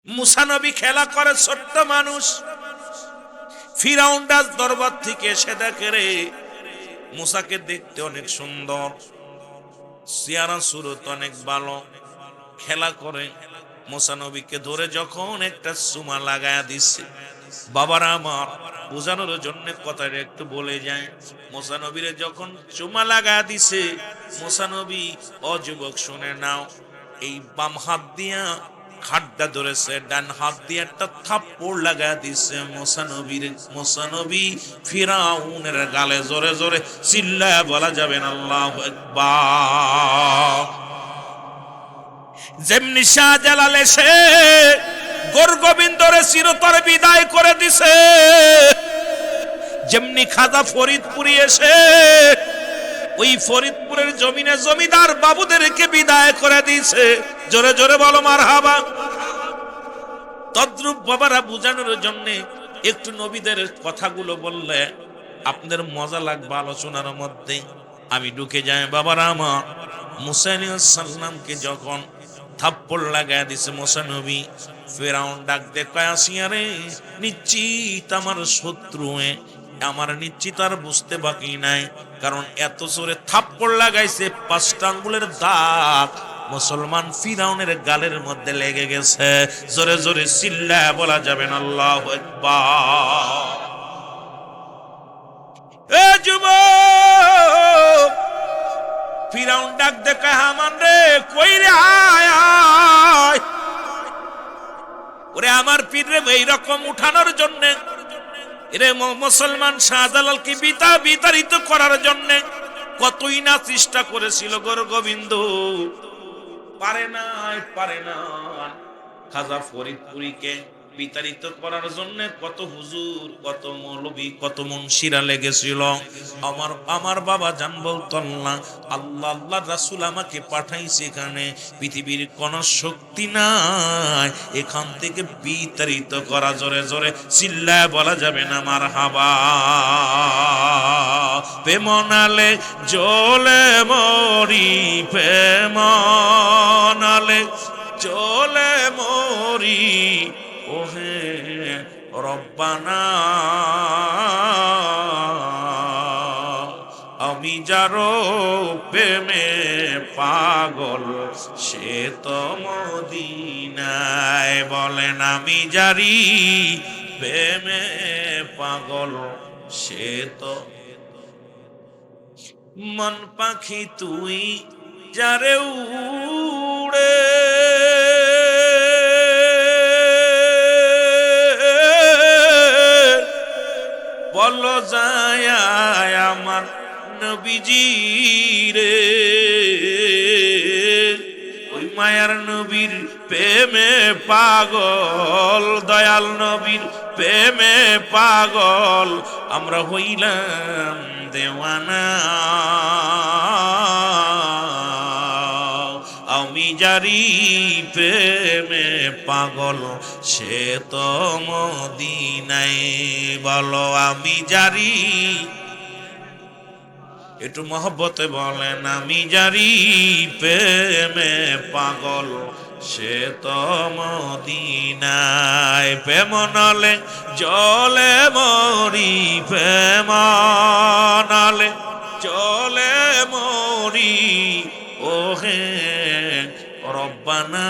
মুসা নবী খেলা করে, ছোট্ট মানুষ। ফিরাউন রাজ দরবার থেকে এসে দেখে রে মুসাকে দেখতে অনেক সুন্দর, চেহারা সুরত অনেক ভালো, খেলা করে। মুসা নবীকে ধরে যখন একটা চুমা লাগায়া দিচ্ছে, বাবারা আমার বোঝানোর জন্য কথাটা একটু বলে যায়। মুসা নবীরে যখন চুমা লাগায়া দিছে, মুসা নবী অযুবক শুনে নাও, এই বাম হাত দিয়া খাড্ডা ধরেছে, ডান হাত দিয়ে একটা থাপ্পড় লাগায়া দিছে মুসা নবীর। মুসা নবী ফিরাউনের গালে জোরে জোরে চিল্লায়া বলা যাবে না আল্লাহু আকবার। যেমনি শাহজালাল এসে গোরগোবিন্দরে চিরতরে বিদায় করে দিছে, যেমনি খাজা ফরিদপুরি এসে ওই ফরিদপুরের জমিনে জমিদার বাবুদেরকে বিদায় করে দিয়েছে, জোরে জোরে বলো মারহাবা। তদ্রূপ বাবারা বোঝানোর জন্য একটু নবীদের কথাগুলো বললে আপনাদের মজা লাগবে আলোচনার মধ্যে। আমি ঢুকে যাই বাবারা আমার। মুসা আলাইহিস সালামকে যখন থাপ্পড় লাগায় দিছে মুসা নবী, ফেরাউন ডাক দে কয় আসিয়া রে, নিশ্চিত আমার শত্রু, আমার নিশ্চিত আর বুঝতে বাকি নাই, কারণ এত জোরে থাপ্পড় লাগাইছে 5টা আঙ্গুলের দাগ মুসলমান ফিরাউনের গালের মধ্যে লেগে গেছে। জোরে জোরে চিল্লায়া বলা যাবে না আল্লাহু আকবার। এ যুবক, ফিরাউন ডাক দেখে হামান রে, কই রে, আয় আয়। ওরে আমার পীর রে এইরকম উঠানোর জন্য, এরে মুসলমান শাহজালালকে বিতাড়িত করার জন্য কতই না চেষ্টা করেছিল গোরগোবিন্দ, পারে না। খাজা ফরিদপুরীকে বিতাড়িত করার জন্য কত হুজুর, কত মৌলবী, কত মুন্সিরা লেগেছিল। আমার বাবা জান বলতেন না, আল্লাহ রাসূল আমাকে পাঠাইছে এখানে, পৃথিবীর কোন শক্তি নাই এখান থেকে বিতাড়িত করা। জোরে জোরে চিল্লায় বলা যাবে না মারহাবা। প্রেমনালে জ্বলে মরি, প্রেমনালে চলে মরি, ওহে রব্বানা। আমি যারো প্রেমে পাগল, সে তো মদিনায়। বলেন আমি যারি প্রেমে পাগল, সে তো। মন পাখি তুই যারে উড়ে, বলো যায় আমার নবীজি রে, ওই মায়ার নবীর প্রেমে পাগল, দয়াল নবীর প্রেমে পাগল, আমরা হইলাম দেওয়ানা। আমি যারি প্রেমে পাগল, সে তো মদিনায়। বলো আমি যারি, একটু মহব্বতে বলেন, আমি যারি প্রেমে পাগল, সে তো মদিনায়। প্রেমনালে জলে মরি, প্রেমনালে জলে মরি, ওহে রব্বানা।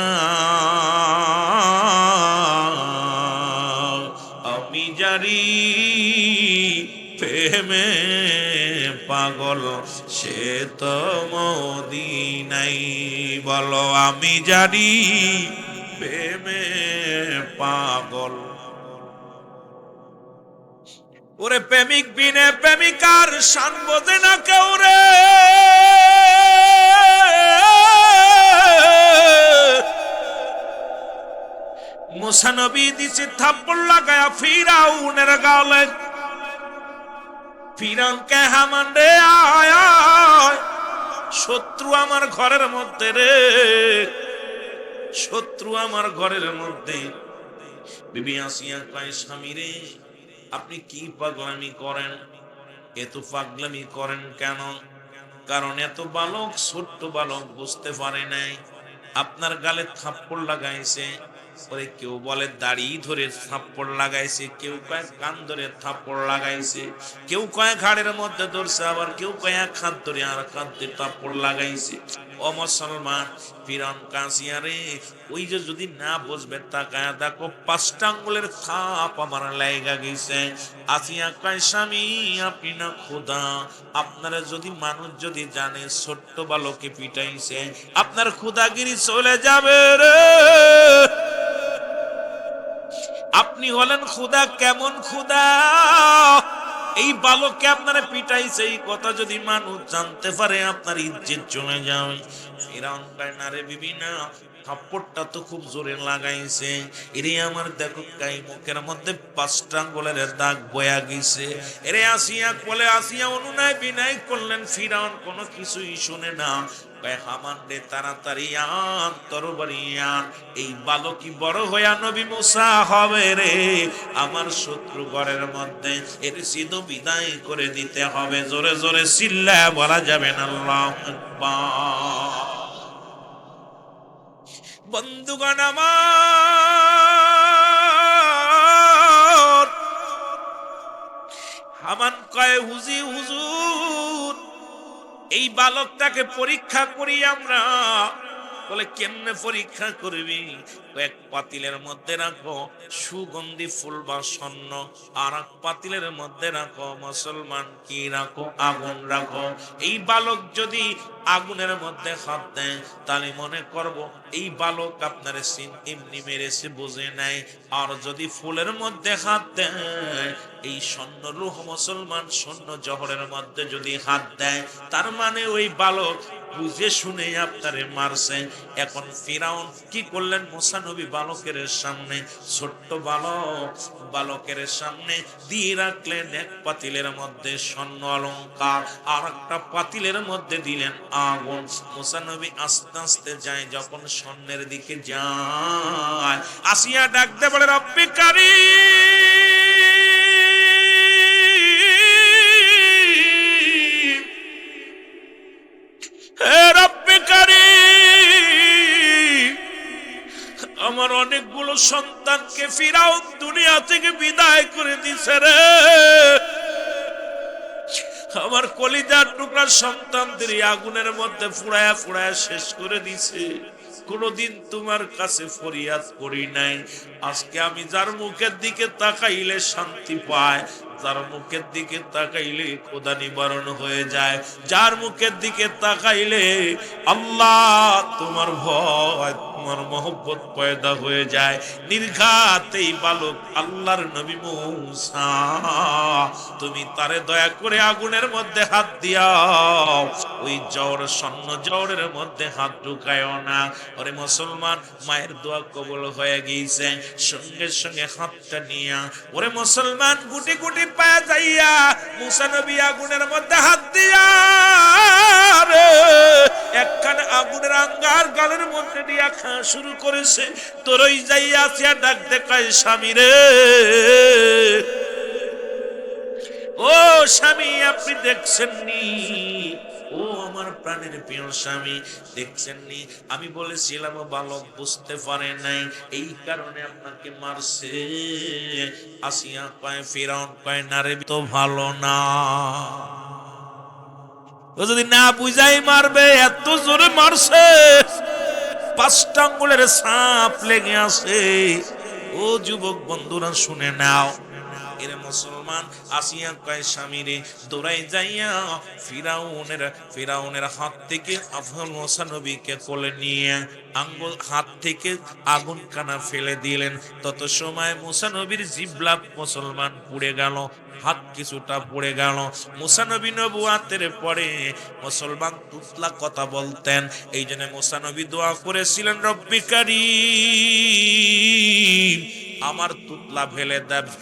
আমি যারি প্রেমে পাগল, সে তো মদিনায়। বলো আমি যারি প্রেমে পাগল। ওরে প্রেমিক বিনে প্রেমিকার শান বোঝে না কেউ রে, মুসা নবী দিছে থাপ্পড় লাগায়া ফিরাউনের গালে। ফিরাউন কে হামান রে, আয় আয়, শত্রু আমার ঘরের মধ্যে রে, শত্রু আমার ঘরের মধ্যে। বিবি আসিয়া কয়, স্বামী রে আপনি কি পাগলামি করেন, এত পাগলামি করেন কেন? কারণ এত বালক, ছোট্ট বালক বুঝতে পারে নাই আপনার গালে থাপ্পড় লাগাইছে, ওরে কেউ বলে দাড়ি ধরে থাপ্পড় লাগাইছে, কেউ কয় কান ধরে থাপ্পড় লাগাইছে, কেউ কয় ঘাড়ের মধ্যে ধরছে, আবার কেউ কয় এক হাত ধরে আর হাত দিয়ে থাপ্পড় লাগাইছে। ও মুসলমান, ফিরাউন কাসিয়া রে, ওই যে যদি না বুঝবে তাকায়া দেখো 5টা আঙ্গুলের ছাপ আমার লাইগা গেছে। আসিয়া কয় স্বামী আপনি না খোদা, আপনারা যদি মানুষ যদি জানে ছোট্ট বালকে পিটাইছে, আপনার খোদাগিরি চলে যাবে রে। আপনি হলেন খোদা, কেমন খোদা? এই বালককে আপনারা পিটাইছে, এই কথা যদি মানুষ জানতে পারে আপনার ইজ্জত চলে যাবে। ফিরাউন কয় না রে বিবি না, থাপ্পড়টা তো খুব জোরে লাগাইছে, এরে আমার দেখো গাই মুখের মধ্যে 5টা আঙ্গুলের দাগ বয়া গেছে। এরে আসিয়া বলে, আসিয়া অনুনয় বিনয় করলেন, ফিরাউন কোনো কিছুই শুনে না। হামান রে তাড়াতাড়ি আন, তরবারি আন, এই বালকই বড় হইয়া নবী মুসা হবে রে। আমার শত্রু ঘরের মধ্যে এর সিধু বিদায় করে দিতে হবে। জোরে জোরে চিল্লায়া বলা যাবে না আল্লাহু আকবার। বন্ধুগণ আমার, হামান কয় হুজুর এই বালকটাকে পরীক্ষা করি আমরা। বলে কেমনে পরীক্ষা করবি? এক পাতিলের মধ্যে রাখো সুগন্ধি ফুল বা স্বর্ণ, আর এক পাতিলের মধ্যে রাখো মুসলমান কি রাখো, আগুন রাখো। এই বালক যদি আগুনের মধ্যে হাত দেয় তাহলে মনে করব এই বালক আপনার সিন এমনি মেরেছে, বুঝে নাই। আর যদি ফুলের মধ্যে হাত দেয়, এই স্বর্ণ রূহ মুসলমান স্বর্ণ জহরের মধ্যে যদি হাত দেয়, তার মানে ওই বালক বুঝে শুনে আপনারে মারছে। এখন ফিরাউন কি করলেন? মুসা নবী বালকের সামনে, ছোট্ট বালকের সামনে দিয়ে রাখলেন এক পাতিলের মধ্যে স্বর্ণ অলংকার, আর একটা পাতিলের মধ্যে দিলেন আগুন। মুসা নবী আস্তে আস্তে যায়, যখন স্বর্ণের দিকে যায়, আসিয়া ডাকতে বলে রব্বি কারীম, হে রব্বি কারীম, আমার অনেকগুলো সন্তানকে ফিরাউন দুনিয়া থেকে বিদায় করে দিছে রে। আমার কলিজার টুকরার সন্তানদের আগুনের মধ্যে ফুড়ায়া ফুড়ায়া শেষ করে দিছে। কোনদিন তোমার কাছে ফরিয়াদ করি নাই। আজকে আমি যার মুখের দিকে তাকাইলে শান্তি পায়, যার মুখের দিকে তাকাইলে খোদা নিবারণ হয়ে যায়, যার মুখের দিকে তাকাইলে আল্লাহ তোমার ভয় তোমার মহব্বত পয়দা হয়ে যায়। নির্ঘাত এই বালক আল্লাহর নবী মূসা, তুমি তারে দয়া করে আগুনের মধ্যে হাত দিয়াও, ওই জওর স্বর্ণ জওরের মধ্যে হাত ঢুকায়ও না। ওরে মুসলমান, মায়ের দোয়া কবুল হয়ে গিয়েছে। সঙ্গে সঙ্গে হাতটা নিয়া ওরে মুসলমান গুটি গুটি পায়া যাইয়া মুসা নবী আগুনের মধ্যে হাত দিয়া রে একখানে আগুনের আঙ্গার গালের মধ্যে দিয়া খাওয়া শুরু করেছে। তোরই যাইয়া আসিয়া ডাক দেখায়, স্বামী রে, ও স্বামী আপনি দেখছেন নি? ও আমার প্রাণের প্রিয় স্বামী, দেখছেন নি? আমি বলেছিলাম বালক বুঝতে পারে নাই, এই কারণে আপনাকে মারছে। আসিয়া কয়, ফিরাউন কয় না রে, তো ভালো না, ও যদি না বুঝাই মারবে, এত জোরে মারছে 5টা আঙ্গুলের ছাপ লেগে আছে। ও যুবক বন্ধুরা শুনে নাও, এর মুসলমান আসিয়া কয় স্বামী রে, দৌড়াই যাইয়া ফিরাউনের হাত থেকে আফজল মুসা নবীকে কোলে নিয়ে আঙ্গুল হাত থেকে আগুন কানা ফেলে দিলেন। তত সময় মুসা নবীর জিহ্বা মুসলমান পুড়ে গেল, হাত কিছুটা পড়ে গেল। মুসা নবী নবুয়াতের পরে মুসলমান তুতলা কথা বলতেন, এই জন্য মুসা নবী দোয়া করেছিলেন রব্বি কারীম, আমার তুতলা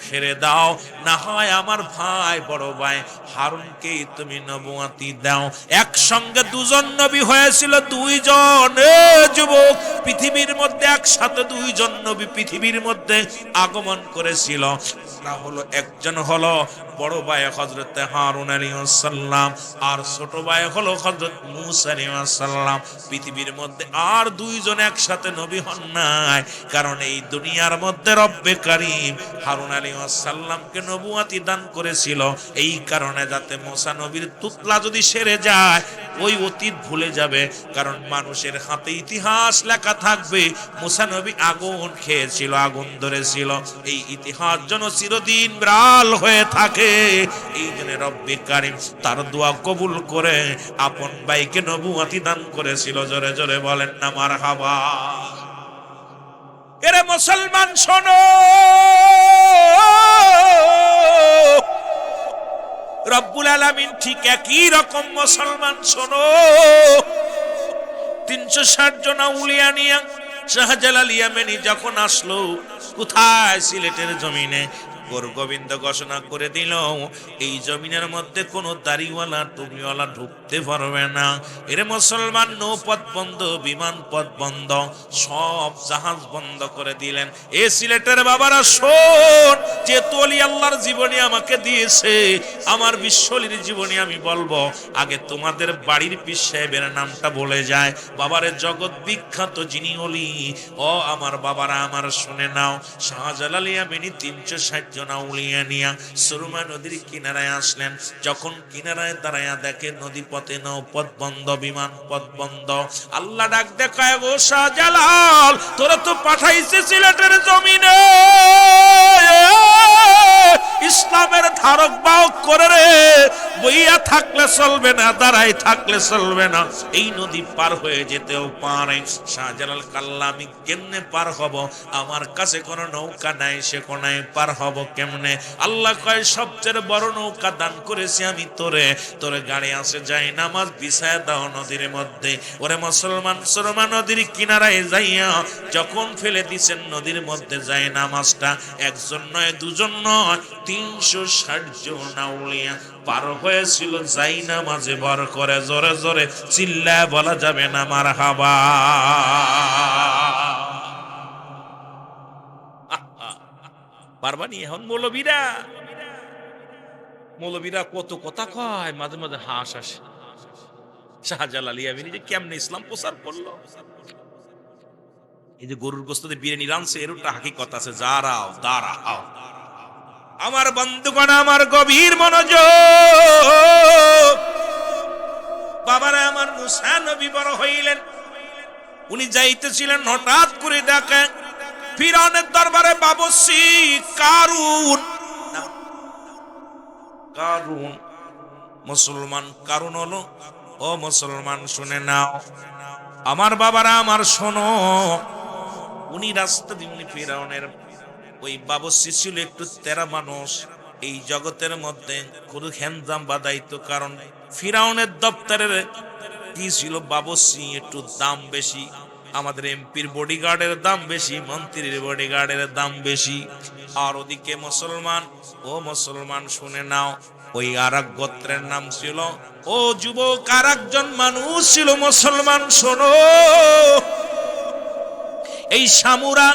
ফেলে দাও, না হয় আমার ভাই বড় ভাই হারুনকে তুমি নবুয়তি দাও। একসঙ্গে দুজন নবী হয়েছিল, দুইজন যুবক পৃথিবীর মধ্যে একসাথে দুইজন নবী পৃথিবীর মধ্যে আগমন করেছিল। না হলো একজন হলো বড় ভাই হযরত হারুন আলাইহিস সালাম, আর ছোট ভাই হলো হযরত মূসা আলাইহিস সালাম। পৃথিবীর মধ্যে আর দুইজন একসাথে নবী হন নাই, কারণ এই দুনিয়ার মধ্যে রব্বে কারীম হারুন আলাইহিস সালামকে নবুয়তি দান করেছিল এই কারণে, যাতে মূসা নবীর তুতলা যদি সেরে যায় ওই অতীত ভুলে যাবে। কারণ মানুষের হাতে ইতিহাস লেখা থাকবে মূসা নবী আগুন খেয়েছিল, আগুন ধরেছিল, এই ইতিহাস যেন চিরদিন বিরাল হয়ে থাকে। এই জন্য রব্বে কারীম তার দোয়া কবুল করে আপন ভাইকে নবুয়তি দান করেছিল। জোরে জোরে বলেন না মারহাবা। এরে মুসলমান শোনো, রব্বুল আলামিন ঠিক একই রকম মুসলমান শোনো 360 জন আউলিয়া নিয়ে শাহজালাল ইয়ামানি যখন আসলো কোথায়, সিলেটের জমিনে, গোবিন্দ ঘোষণা করে দিল এই জমিনের মধ্যে কোনো দাড়িওয়ালা টুপিওয়ালা ঢুকতে পারবে না। এর মুসলমান নৌপথ বন্ধ, বিমান পথ বন্ধ, সব জাহাজ বন্ধ করে দিলেন। এ সিলেটের বাবারা শোন, যে তোলি আল্লাহর জীবনী আমাকে দিয়েছে, আমার বিশ্বলির জীবনী আমি বলবো, আগে তোমাদের বাড়ির পীর সাহেবের নামটা বলে যায়। বাবারে জগৎ বিখ্যাত যিনি ওলি, ও আমার বাবারা আমার শুনে নাও, শাহজালাল ইয়ামানি 360 জন আউলিয়া নিয়া সুরমা নদীর কিনারায় আসলেন। যখন কিনারায় দাঁড়ায়া দেখে নদী পথে নৌপথ বন্ধ, বিমান পথ বন্ধ, আল্লাহ ডাক দেখায়, ও শাহজালাল তোরা তো পাঠাইছে সিলেটের জমিনে ইসলামের ধারক বাহক করে রে, বইয়া থাকলে চলবে না, দাঁড়াই থাকলে চলবে না, এই নদী পার হয়ে যেতেও পারে। শাহজালাল কাল্লা আমি কেমনে পার হব, আমার কাছে কোনো নৌকা নাই, সে কোনায় পার হব কেমনে? আল্লাহ কয়, সবচেয়ে বড় নৌকা দান করেছি আমি তোরে, তোরে গাড়ি আসে যাই নামাজ বিছায় দাও নদীর মধ্যে। ওরে মুসলমান, সুরমা নদীর কিনারায় যাইয়া যখন ফেলে দিছেন নদীর মধ্যে যায় নামাজটা, একজন নয় দুজন নয় 360 জন আউলিয়া পার হয়েছিল যাই নামাজে ভর করে। জোরে জোরে চিল্লায় বলা যাবে না মারহাবা। পারবানি এখন মৌলবীরা কত কথা কয়, মাঝে মাঝে হাস আসে। শাহজালাল ইয়ামানি যে কেমনে ইসলাম প্রচার করলো, এই যে গরুর গোশতে বিরিয়ানি রানছে, এর একটা হাকিকত আছে। দাঁড়াও আমার বন্ধুগণ, আমার গভীর মনোযোগ। বাবারা আমার মূসা নবী বড় হইলেন, উনি যাইতেছিলেন, হঠাৎ করে দেখেন ফিরআউনের দরবারে বাবুসি কারুন মুসলমান কারুন হলো। ও মুসলমান শুনে নাও, আমার বাবারা আমার শোনো, উনি রাস্তা দিয়ে ফিরআউনের ওই বাবুসি ছিল একটু তেরা মানুষ, এই জগতের মধ্যে কোনো হ্যান্ডাম বাদাইতো, কারণ ফিরআউনের দপ্তরের কি ছিল, বাবুসি একটু দাম বেশি, আমাদের এমপির বডিগার্ডের দাম বেশি, মন্ত্রীর বডিগার্ডের দাম বেশি। আর ওদিকে মুসলমান, ও মুসলমান শুনে নাও, ওই আরেক গোত্রের নাম ছিল, ও যুবক আরেকজন মানুষ ছিল মুসলমান শোনো, এই সামুরা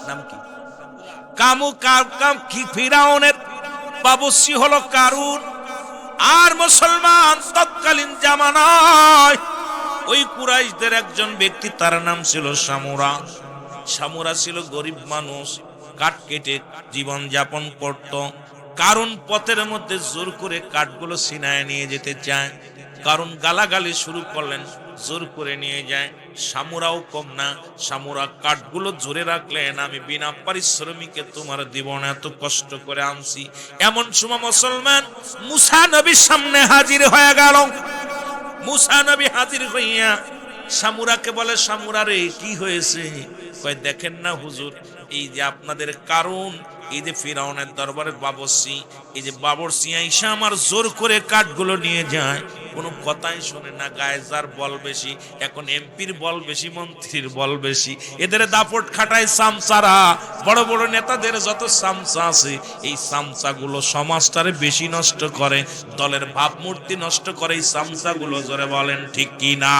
নাম কি, ফিরআউনের বাবুসি হলো কারুন। আর মুসলমান তৎকালীন জামানায় ওই কুরাইশদের একজন ব্যক্তি, তার নাম ছিল সামুরা ছিল গরিব মানুষ, কাঠ কেটে জীবন যাপন করত। কারণ পথের মধ্যে জোর করে কাঠগুলো সিনায় নিয়ে যেতে চায়, কারণ গালাগালি শুরু করলেন, জোর করে নিয়ে যায়। সামুরাও কম না, সামুরা কাঠগুলো জোরে রাখলেন, আমি বিনা পারিশ্রমিকে তোমার দিব না, এত কষ্ট করে আনছি। এমন সময় মুসলমান মূসা নবীর সামনে হাজির হয়ে গেল। মূসা নবী হাজির হইয়া সামুরাকে বলে, সামুরা রে কি হয়েছে? কয়, দেখেন না হুজুর, এই যে আপনাদের কারণ, এই যে ফিরাউনের দরবারের বাবরসি, এই যে বাবরসি আইসা আমার জোর করে কাঠগুলো নিয়ে যায়, কোনো কথাই শোনে না। গায়ে যার বল বেশি, এখন এমপির বল বেশি, মন্ত্রীর বল বেশি, এদের দাপট খাটায় সামসারা। বড় বড় নেতাদের যত সামসা আছে, এই সামসাগুলো সমাজটারে বেশি নষ্ট করে, দলের ভাবমূর্তি নষ্ট করে এই সামসাগুলো। জোরে বলেন ঠিক কি না?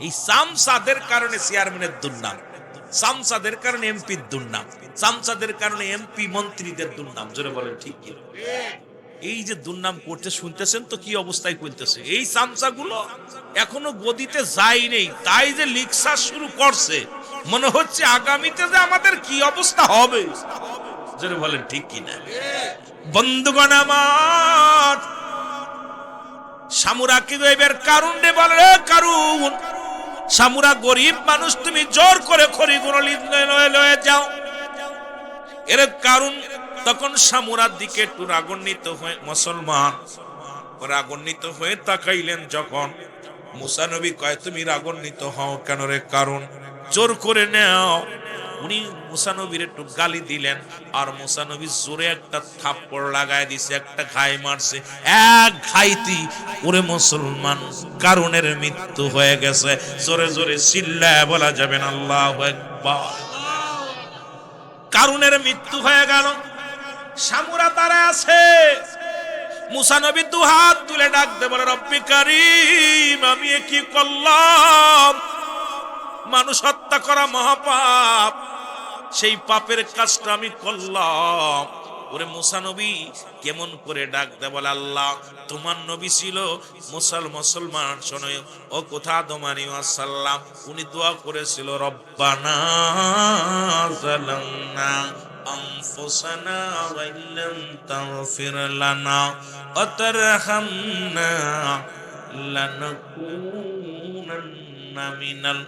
এই সামসাদের কারণে চেয়ারম্যানের দুর্নাম, সামসাদের কারণে এমপির দুর্নাম, সামসাদের কারণে এমপি মন্ত্রীদের দুর্নাম। জোরে বলেন ঠিক কি? এই যে দুর্নাম করতে শুনতেছেন তো কি অবস্থায় করতেছে। এই সামসাগুলো এখনো গদিতে যায় নেই, তাই যে লিকসা শুরু করছে, মনে হচ্ছে আগামীতে যে আমাদের কি অবস্থা হবে। জোরে বলেন ঠিক কি না? বন্ধুগণ আমার, সামুরাকে এবার কারণ রে বলে, কারণ সামুরা গরিব মানুষ, তুমি জোর করে খড়িগুলো লয়ে যাও। এর কারণ তখন সামুরার দিকে একটু রাগান্বিত হয়ে, মুসলমান রাগান্বিত হয়ে তাকাইলেন। যখন মুসা নবী কয় তুমি রাগান্বিত হও কেন রে? কারণ জোর করে নেও। উনি মুসা নবীর একটু গালি দিলেন, আর মুসা নবী জোরে একটা থাপ্পড় লাগায় দিছে, একটা ঘাই মারছে। এক ঘাইতি ওরে মুসলমান কারণের মৃত্যু হয়ে গেছে। জোরে জোরে চিল্লায় বলা যাবে না আল্লাহু আকবার। কারণের মৃত্যু হয়ে গেল। সামুরা তারা আছে। মুসা নবী দু হাত তুলে ডাক দে বলে, রব্বি কারীম, আমি কি করলাম? মানুষ হত্যা করা মহাপাপ, সেই পাপের কাজটা আমি করলাম। ওরে মুসা নবী কেমন করে ডাক দে বলে, আল্লাহ তোমার নবী ছিল মুসলমান। শোনো, ও কোথা দমানি ওয়াসাল্লাম, উনি দোয়া করেছিল, রব্বানা যালামনা আনফুসানা ওয়া ইল্লাম তাগফির লানা ওয়া তারহামনা লানাকুনান্না মিনাল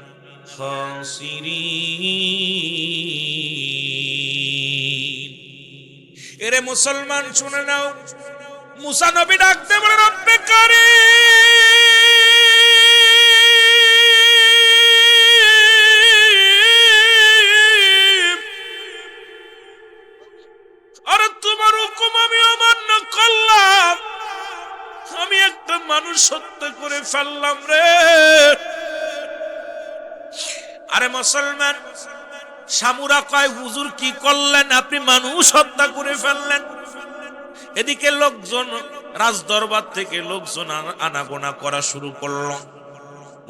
খাসিরিন। এরে মুসলমান শুনে নাও, মুসা নবী ডাকতে বলে, রব্বে কারীম, আরে তোমার হুকুম আমি অমান্য করলাম, আমি একটা মানুষ হত্যা করে ফেললাম রে। আরে মুসলমান, সামুরা কয়, হুজুর কি করলেন? আপনি মানুষ হত্যা করে ফেললেন। এদিকে লোকজন, রাজ দরবার থেকে লোকজন আনাগোনা করা শুরু করলো।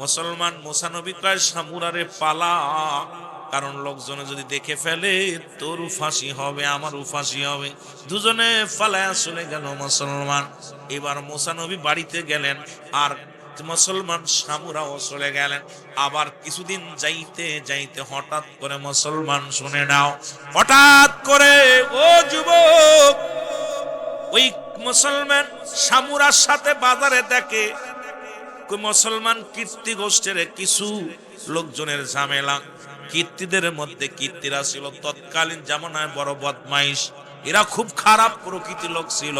মুসলমান মুসা নবী কয়, সামুরারে পালা, কারণ লোকজনে যদি দেখে ফেলে তোর ফাঁসি হবে, আমারও ফাঁসি হবে। দুজনে পালায়া চলে গেল মুসলমান। এবার মুসা নবী বাড়িতে গেলেন, আর মুসলমান সামুরাও চলে গেলেন। আবার কিছুদিন যাইতে যাইতে হঠাৎ করে মুসলমান শুনে নাও, হঠাৎ করে ও যুবক, ওই মুসলমান সামুরার সাথে বাজারে দেখে মুসলমান কীর্তি গোষ্ঠীর কিছু লোকজনের ঝামেলা। কীর্তিদের মধ্যে, কীর্তিরা ছিল তৎকালীন জামানায় বড় বদমাইশ, এরা খুব খারাপ প্রকৃতির লোক ছিল।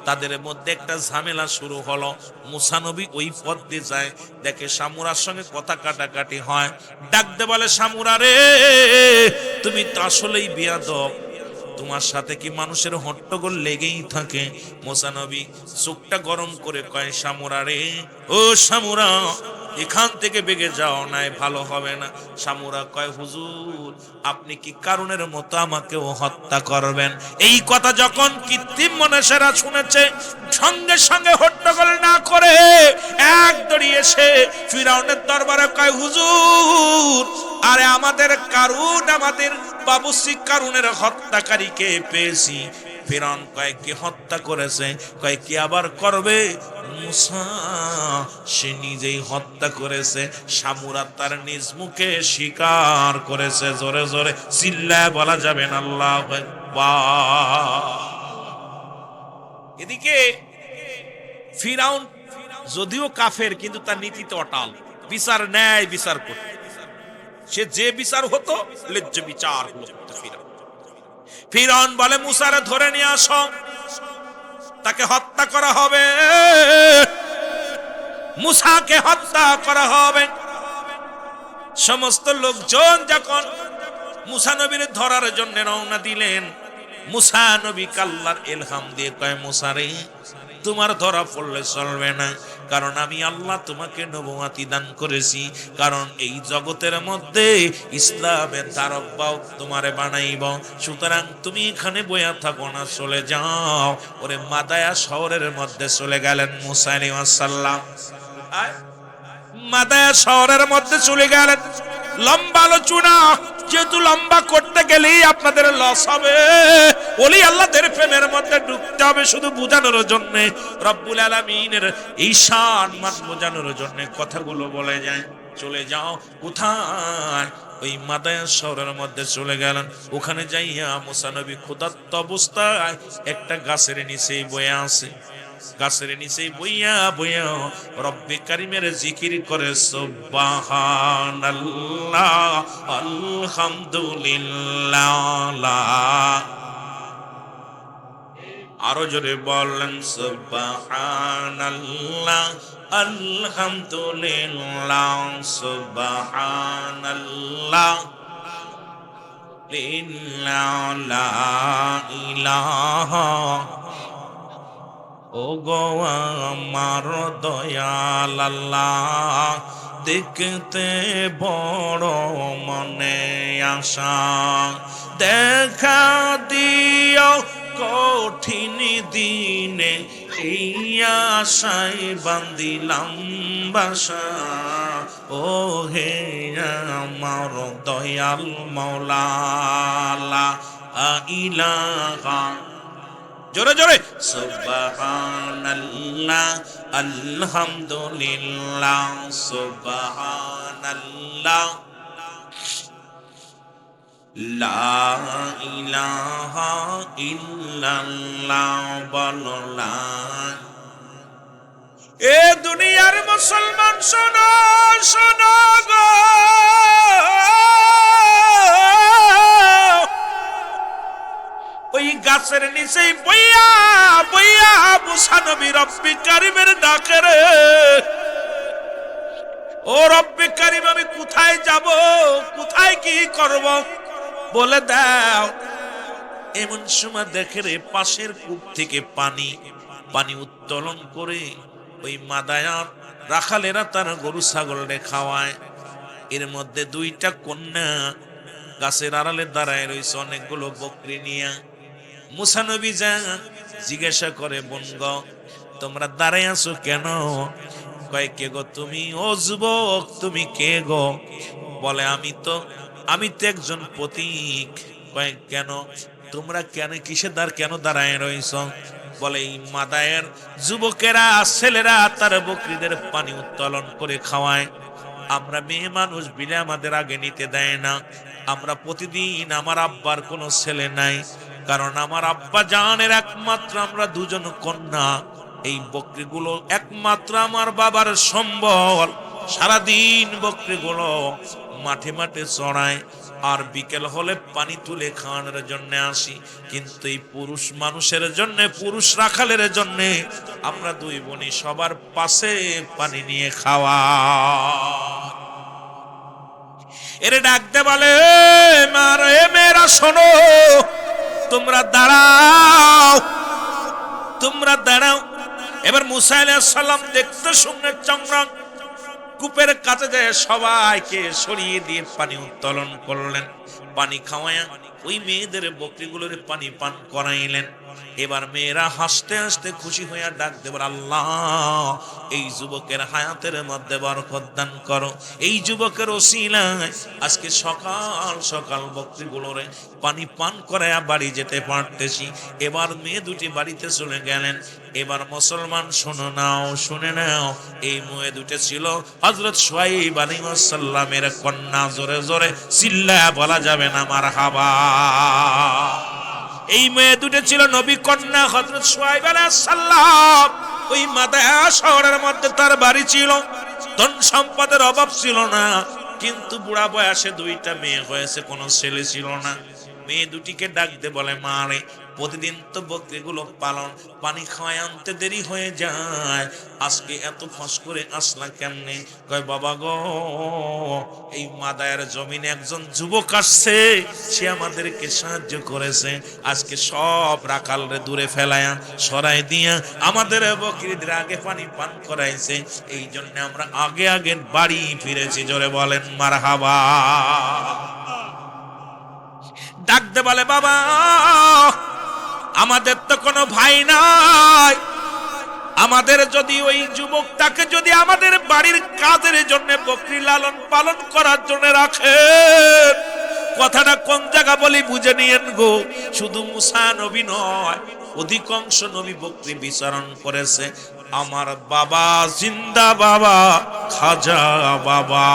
তাদের মধ্যে একটা ঝামেলা শুরু হলো। মুসা নবী ওই পথ দিয়ে যায়, দেখে সামুরার সঙ্গে কথা কাটাকাটি হয়। ডাকতে বলে, সামুরা রে, তুমি তো আসলেই বেয়াদব, তোমার সাথে কি মানুষের হট্টগোল লেগেই থাকে? মুসা নবী চোখটা গরম করে কয়, সামুরা রে, ও সামুরা, এখান থেকে বেগে যাও, নাই ভালো হবে না। সামুরা কয়, হুজুর আপনি কি কারণের মতো আমাকেও হত্যা করবেন? এই কথা যখন কৃত্রিম মনীষীরা শুনেছে, সঙ্গে সঙ্গে হট্টগোল না করে এক দড়িয়ে এসে ফিরাউনের দরবারে কয়, হুজুর, আরে আমাদের কারুন, আমাদের বাবুসি কারুনের হত্যাকারীকে পেয়েছি। ফিরাউন কয়, কি হত্যা করেছে? কয়, কি আবার করবে? মুসা সে নিজেই হত্যা করেছে। সামুরা তার নিজ মুখে স্বীকার করেছে। জোরে জোরে চিল্লায় বলা যাবে না আল্লাহু আকবার। এদিকে ফিরাউন যদিও কাফের, কিন্তু তার নীতিতে অটল, বিচার ন্যায় বিচার করতে। সে যে বিচার হতো, ন্যায্য বিচার হলো। ফিরাউন বলে, মুসারে ধরে নিয়ে আসো, তাকে হত্যা করা হবে, মুসাকে হত্যা করা হবে। সমস্ত লোকজন যখন মুসা নবীর ধরার জন্য রওনা দিলেন। মুসা নবী আল্লাহর ইলহাম দিয়ে কয়, মুসা রে, তোমার ধরা পড়লে চলবে না, কারণ আমি আল্লাহ তোমাকে নবুয়তি দান করেছি, কারণ এই জগতের মধ্যে ইসলামের দারব্বাও তোমারে বানাইব। সুতরাং তুমি এখানে বইয়া থাকো না, চলে যাও। ওরে মাদায়া শহরের মধ্যে চলে গেলেন মুসা আলাইহিস সালাম। মাদায়া শহরের মধ্যে চলে গেলেন। লম্বা আলোচনা, যেহেতু লম্বা করতে গেলেই আপনাদের লস হবে। ওলি আল্লাহদের প্রেমের মধ্যে ঢুকতে হবে শুধু বোঝানোর জন্য। রব্বুল আলামিনের এই শান মান বোঝানোর জন্য কথাগুলো বলে যায়। চলে যাও কোথায়? ওই মাদায়া শহরের মধ্যে চলে গেলেন। ওখানে যাইয়া মুসা নবী ক্ষুধার্ত অবস্থায় একটা গাছের নিচে বয়ে আছে। গাছের নিচে বইয়া বইয়া রব্বে কারিমের জিকির করে, সুবহানাল্লাহ আলহামদুলিল্লাহ। আরো জোরে বলেন, সুবহানাল্লাহ আলহামদুলিল্লাহ, সুবহানাল্লাহ লা ইলাহা। ও গো আমার দয়াল আল্লাহ, দেখতে বড় মনে আশা, দেখা দিও কঠিন দিনে, এই আশায় বান্দিলাম বাসা। ও হে আমার দয়াল মাওলা, লা ইলাহা। জোরে জোরে, সুবহানাল্লাহ আলহামদুলিল্লাহ, সুবহানাল্লাহ লা ইলাহা ইল্লাল্লাহ। বললা এ দুনিয়ার মুসলমান, শোনো শোনো গো, ওই গাছের নিচে বইয়া বইয়া মুসা নবী রব্বে কারিমের ডাকে রে, ও রব্বে কারিম, আমি কোথায় যাব, কোথায় কি করব, বলে দাও। এমন সময় দেখে রে, পাশের কূপ থেকে পানি উত্তোলন করে ওই মাদায়ার রাখালেরা তার গরু ছাগল রে খাওয়ায়। এর মধ্যে দুইটা কন্যা গাছের আড়ালে দাঁড়ায় রয়েছে অনেকগুলো বকরি নিয়ে। মুসা নবী যা জিজ্ঞাসা করে, বোন গো, তোমরা দাঁড়ায় আছো কেন? কয়, কে গো তুমি? ও যুবক, তুমি কে গো? বলে, আমি তো একজন পথিক। কয়, কেন তোমরা কেন দাঁড়ায় রইছ? বলে, এই মাদায়ের যুবকেরা ছেলেরা তার বকরিদের পানি উত্তোলন করে খাওয়ায়। আমরা মেয়ে মানুষ বিলে আমাদের আগে নিতে দেয় না। আমরা প্রতিদিন, আমার আব্বার কোনো ছেলে নাই, কারণ আমার আব্বা জানের একমাত্র আমরা দুজন কন্যা। এই বকরিগুলো একমাত্র আমার বাবার সম্বল। সারাদিন বকরিগুলো মাঠে মাঠে চড়ায়, আর বিকেল হলে পানি তুলে খাওয়ানোর জন্য আসি। কিন্তু এই পুরুষ মানুষের জন্য, পুরুষ রাখালের জন্য আমরা দুই বোনই সবার পাশে পানি নিয়ে খাওয়া। এরে ডাকতে বলে, মেয়েরা শোনো, তোমরা দাঁড়াও, তোমরা দাঁড়াও। এবার মুসা আলাইহিস সালাম দেখতে শুনে চংরং কূপের কাছে যায়, সবাইকে সরিয়ে দিয়ে পানি উত্তোলন করলেন। পানি খাওয়ায়া ওই মেয়েদের বকরিগুলোর পানি পান করাইলেন। এবার মেয়েরা হাসতে হাসতে খুশি হইয়া ডাক দেবার, আল্লাহ এই যুবকের হায়াতের মধ্যে বরকত দান করো। এই যুবকের ওসিলায় আজকে সকাল সকাল বকরিগুলোরে পানি পান করায়া বাড়ি যেতে পারতেছি। এবার মেয়ে দুটি বাড়িতে চলে গেলেন। এবার মুসলমান শুনে নাও, এই মেয়ে দুটো ছিল হযরত শুআয়ব আলাইহিস সালামের কন্যা। জোরে জোরে চিল্লায়া বলা যাবে না মারহাবা। এই মেয়ে দুটো ছিল নবী কন্যা হযরত শুআয়ব আলাইহিস সালাম। ওই মাদায়া শহরের মধ্যে তার বাড়ি ছিল, ধন সম্পদের অভাব ছিল না, কিন্তু বুড়া বয়সে দুইটা মেয়ে হয়েছে, কোনো ছেলে ছিল না। মেয়ে দুটিকে ডাক দে, বলে মা রে, প্রতিদিন তো বকরিগুলো পানি খাওয়ায় আনতে দেরি হয়ে যায়, আজকে এত ফস করে আসলা কেমনে? কয় বাবা গো, এই মাদায়ের জমিনে একজন যুবক আসছে, সে আমাদেরকে সাহায্য করেছে, আজকে সব রাখালরে দূরে ফেলায়া সরাই দিয়া আমাদের বকরিদের আগে পানি পান করাইছে, এই জন্য আমরা আগে আগে বাড়ি ফিরেছি। জোরে বলেন মারহাবা। ডাক দে বলে বাবা, আমাদের তো কোনো ভাই নাই, আমাদের যদি ওই যুবকটাকে যদি আমাদের বাড়ির কাজের জন্য বকরি লালন পালন করার জন্য রাখেন, কথাটা কোন জায়গা বলি বুঝে নিয়েন গো। শুধু মুসা নবী নয়, অধিকাংশ নবী বকরি বিচারণ করেছে। আমার বাবা জিন্দা বাবা খাজা বাবা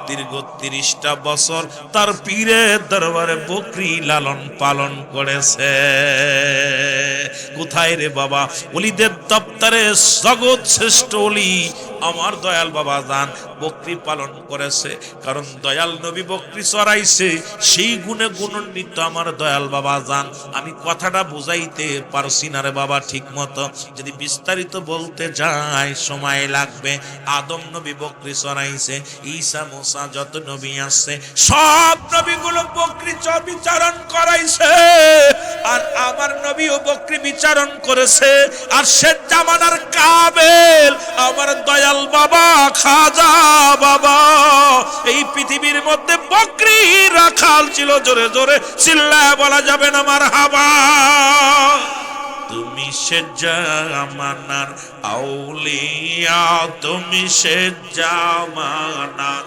দীর্ঘ 30টা বছর তার পীরের দরবারে বকরি লালন পালন করেছে। কোথায় রে বাবা? ওলিদের দপ্তরে জগৎ শ্রেষ্ঠ ওলি আমার দয়াল বাবা জান বকরি পালন করেছে, কারণ দয়াল নবী বকরি চড়াইছে, সেই গুণে গুণান্বিত আমার দয়াল বাবা জান। আমি কথাটা বুঝাইতে পারছি না রে বাবা ঠিক মতো, যদি বিস্তারিত বলতে যাই সময় লাগবে। আদম নবী বকরি চড়াইছে, ঈসা মুসা যত নবী আসছে সব নবীগুলো বকরি বিচারণ করাইছে, আর আমার নবীও বকরি বিচারণ করেছে। আর সে জামানার কাবেল আমার দয়াল বাবা খাজা বাবা এই পৃথিবীর মধ্যে বকরি রাখাল ছিল। জোরে জোরে চিল্লায় বলা যাবে না মারহাবা। তুমি সে জামানার আউলিয়া, তুমি সে জামানার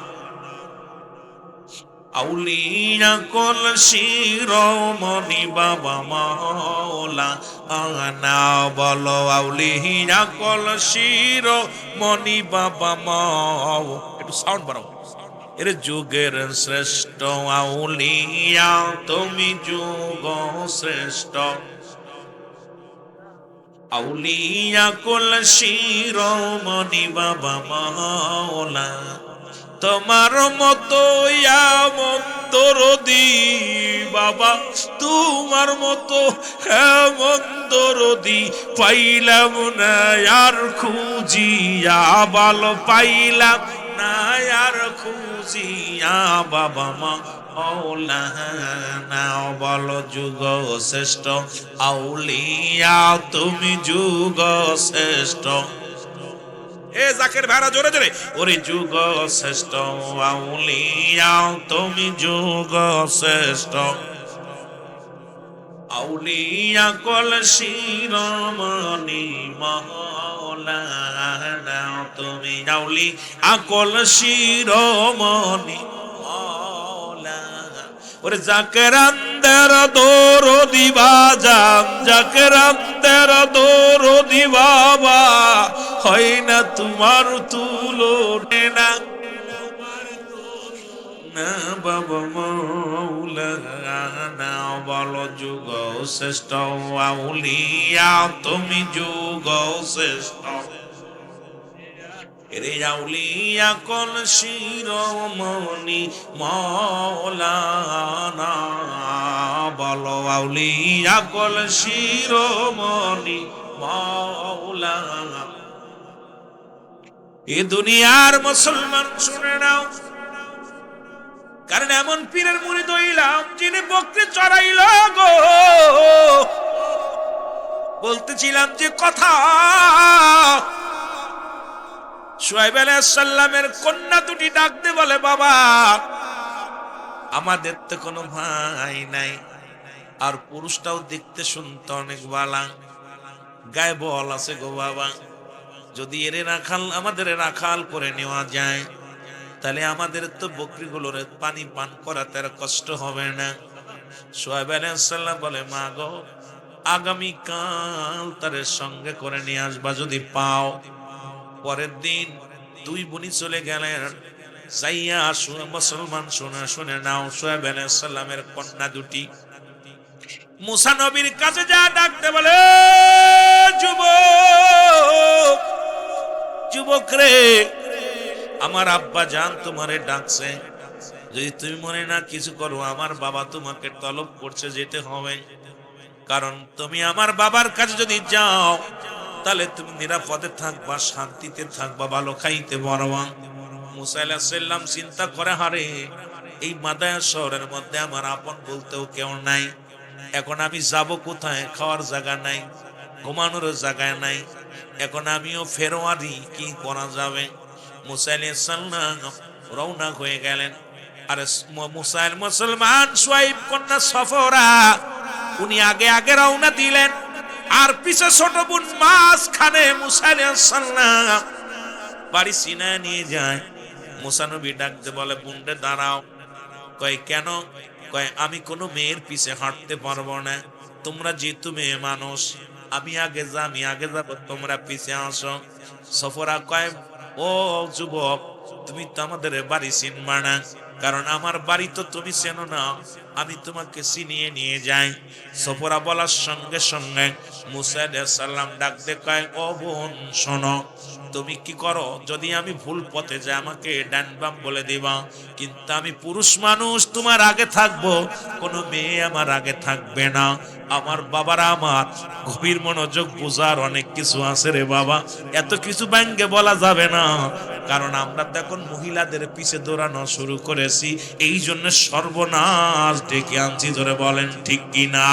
আউলিয়া কল শিরোমণি বাবা মাওলা আনা, বলো আউলিয়া কল শিরোমণি বাবা মাও। একটু সাউন্ড বাড়াও। এর যুগের শ্রেষ্ঠ আউলিয়া, তুমি যুগ শ্রেষ্ঠ আউলিয়া কল শিরোমণি বাবা মাওলা, তোমার মতো এমন দরদি বাবা, তোমার মতো এমন দরদি পাইলাম না আর খুঁজিয়া, ভালো পাইলাম না আর খুঁজিয়া বাবা মাওলানা, বলো যুগ শ্রেষ্ঠ আউলিয়া, তুমি যুগ শ্রেষ্ঠ। এ জাকের ভাড়া জোরে জোরে, ওরে যুগ শ্রেষ্ঠ আউলিয়া, তুমি যুগ শ্রেষ্ঠ আউলিয়া কল শিরোমণি মাওলানা, তুমি আউলিয়া কল শিরোমণি মাওলানা। ওরে জাকেরান্দের দরদি বাজান, জাকেরান্দের দরদি বাবা, হয় না তোমার তুলনা না বাবা মাওলানা, বলো যুগ শ্রেষ্ঠ আউলিয়া, তুমি যুগ শ্রেষ্ঠ। রে আউলিয়া কল শিরোমণি মাওলানা, বলো আউলিয়া কল শিরোমণি মাওলানা। এ দুনিয়ার মুসলমান শুনে নাও, কারণ এমন পীরের মুরিদ হইলাম যিনি বকরি চড়াইল গো। বলতেছিলাম যে কথা, শুআয়ব আলাইহিস সালামের কন্যা দুটি ডাক দে বলে বাবা, আমাদের তো কোনো ভাই নাই, আর পুরুষটাও দেখতে শুনতে অনেক বালা, গায়ে বল আছে গো বাবা, যদি এর রাখাল আমাদের রাখাল করে নেওয়া যায়, তাহলে আমাদের তো বকরিগুলোর পানি পান করাতে আর কষ্ট হবে না। শুআয়ব আলাইহিস সালাম বলে মা গো, আগামীকাল তার সঙ্গে করে নিয়ে আসবা যদি পাও। পরের দিন দুই বোনই চলে গেলেন। যাইয়া মুসলমান শুনে নাও, শুআয়ব আলাইহিস সালামের কন্যা দুটি মুসা নবীর কাছে যা ডাকতে বলে, যুবক যুবক রে, আমার আব্বা জান তোমারে ডাকছে। যদি তুমি মনে না কিছু করো, আমার বাবা তোমাকে তলব করছে, যেতে হবে। কারণ তুমি আমার বাবার কাছে যদি যাও, তাহলে তুমি নিরাপদে থাকবা, শান্তিতে থাকবা, ভালো খাইতে পারবা। মুসা আলাইহিস সালাম চিন্তা করে, হারে এই মাদায়া শহরের মধ্যে আমার আপন বলতেও কেউ নাই, এখন আমি যাব কোথায়? খাওয়ার জায়গা নাই, ঘুমানোর জায়গা নাই, এখন আমিও ফেরোয়ারি, কি করা যাবে? মুসা আলাইহিস সালাম রওনা হয়ে গেলেন। আরে মুসাইল মুসলমান সুয়াইব কন্যা সফরা, উনি আগে আগে রওনা দিলেন, আর পিছে ছোট বোন মাঝখানে। মুসা আলাইহিস সালাম বাড়ি সিনায় নিয়ে যায়। মুসা নবী ডাকতে বলে, বোনরে দাঁড়াও। কয় কেন? কয় আমি কোনো মেয়ের পিছে হাঁটতে পারবো না, তোমরা যেহেতু মেয়ে মানুষ, আমি আগে যাব, তোমরা পিছে আসো। সফরা কয়, ও যুবক, তুমি তো আমাদের বাড়ি চিনবা না, কারণ আমার বাড়ি তো তুমি চেনো না, আমি তোমাকে চিনিয়ে নিয়ে যাই। সফরা বলার সঙ্গে সঙ্গে মুসা আলাইহিস সালাম ডাকতে কয়, ও বোন শোনো, তুমি কি করো, যদি আমি ভুল পথে যাই আমাকে ডান বাম বলে দিবা, কিন্তু আমি পুরুষ মানুষ, তোমার আগে থাকবো, কোনো মেয়ে আমার আগে থাকবে না। আমার বাবারা আমার গভীর মনোযোগ বোঝার অনেক কিছু আছে রে বাবা, এত কিছু ব্যাঙ্গে বলা যাবে না, কারণ আমরা তো এখন মহিলাদের পিছে দৌড়ানো শুরু করেছি, এই জন্য সর্বনাশ ডেকে আনছি। ধরে বলেন ঠিক কিনা?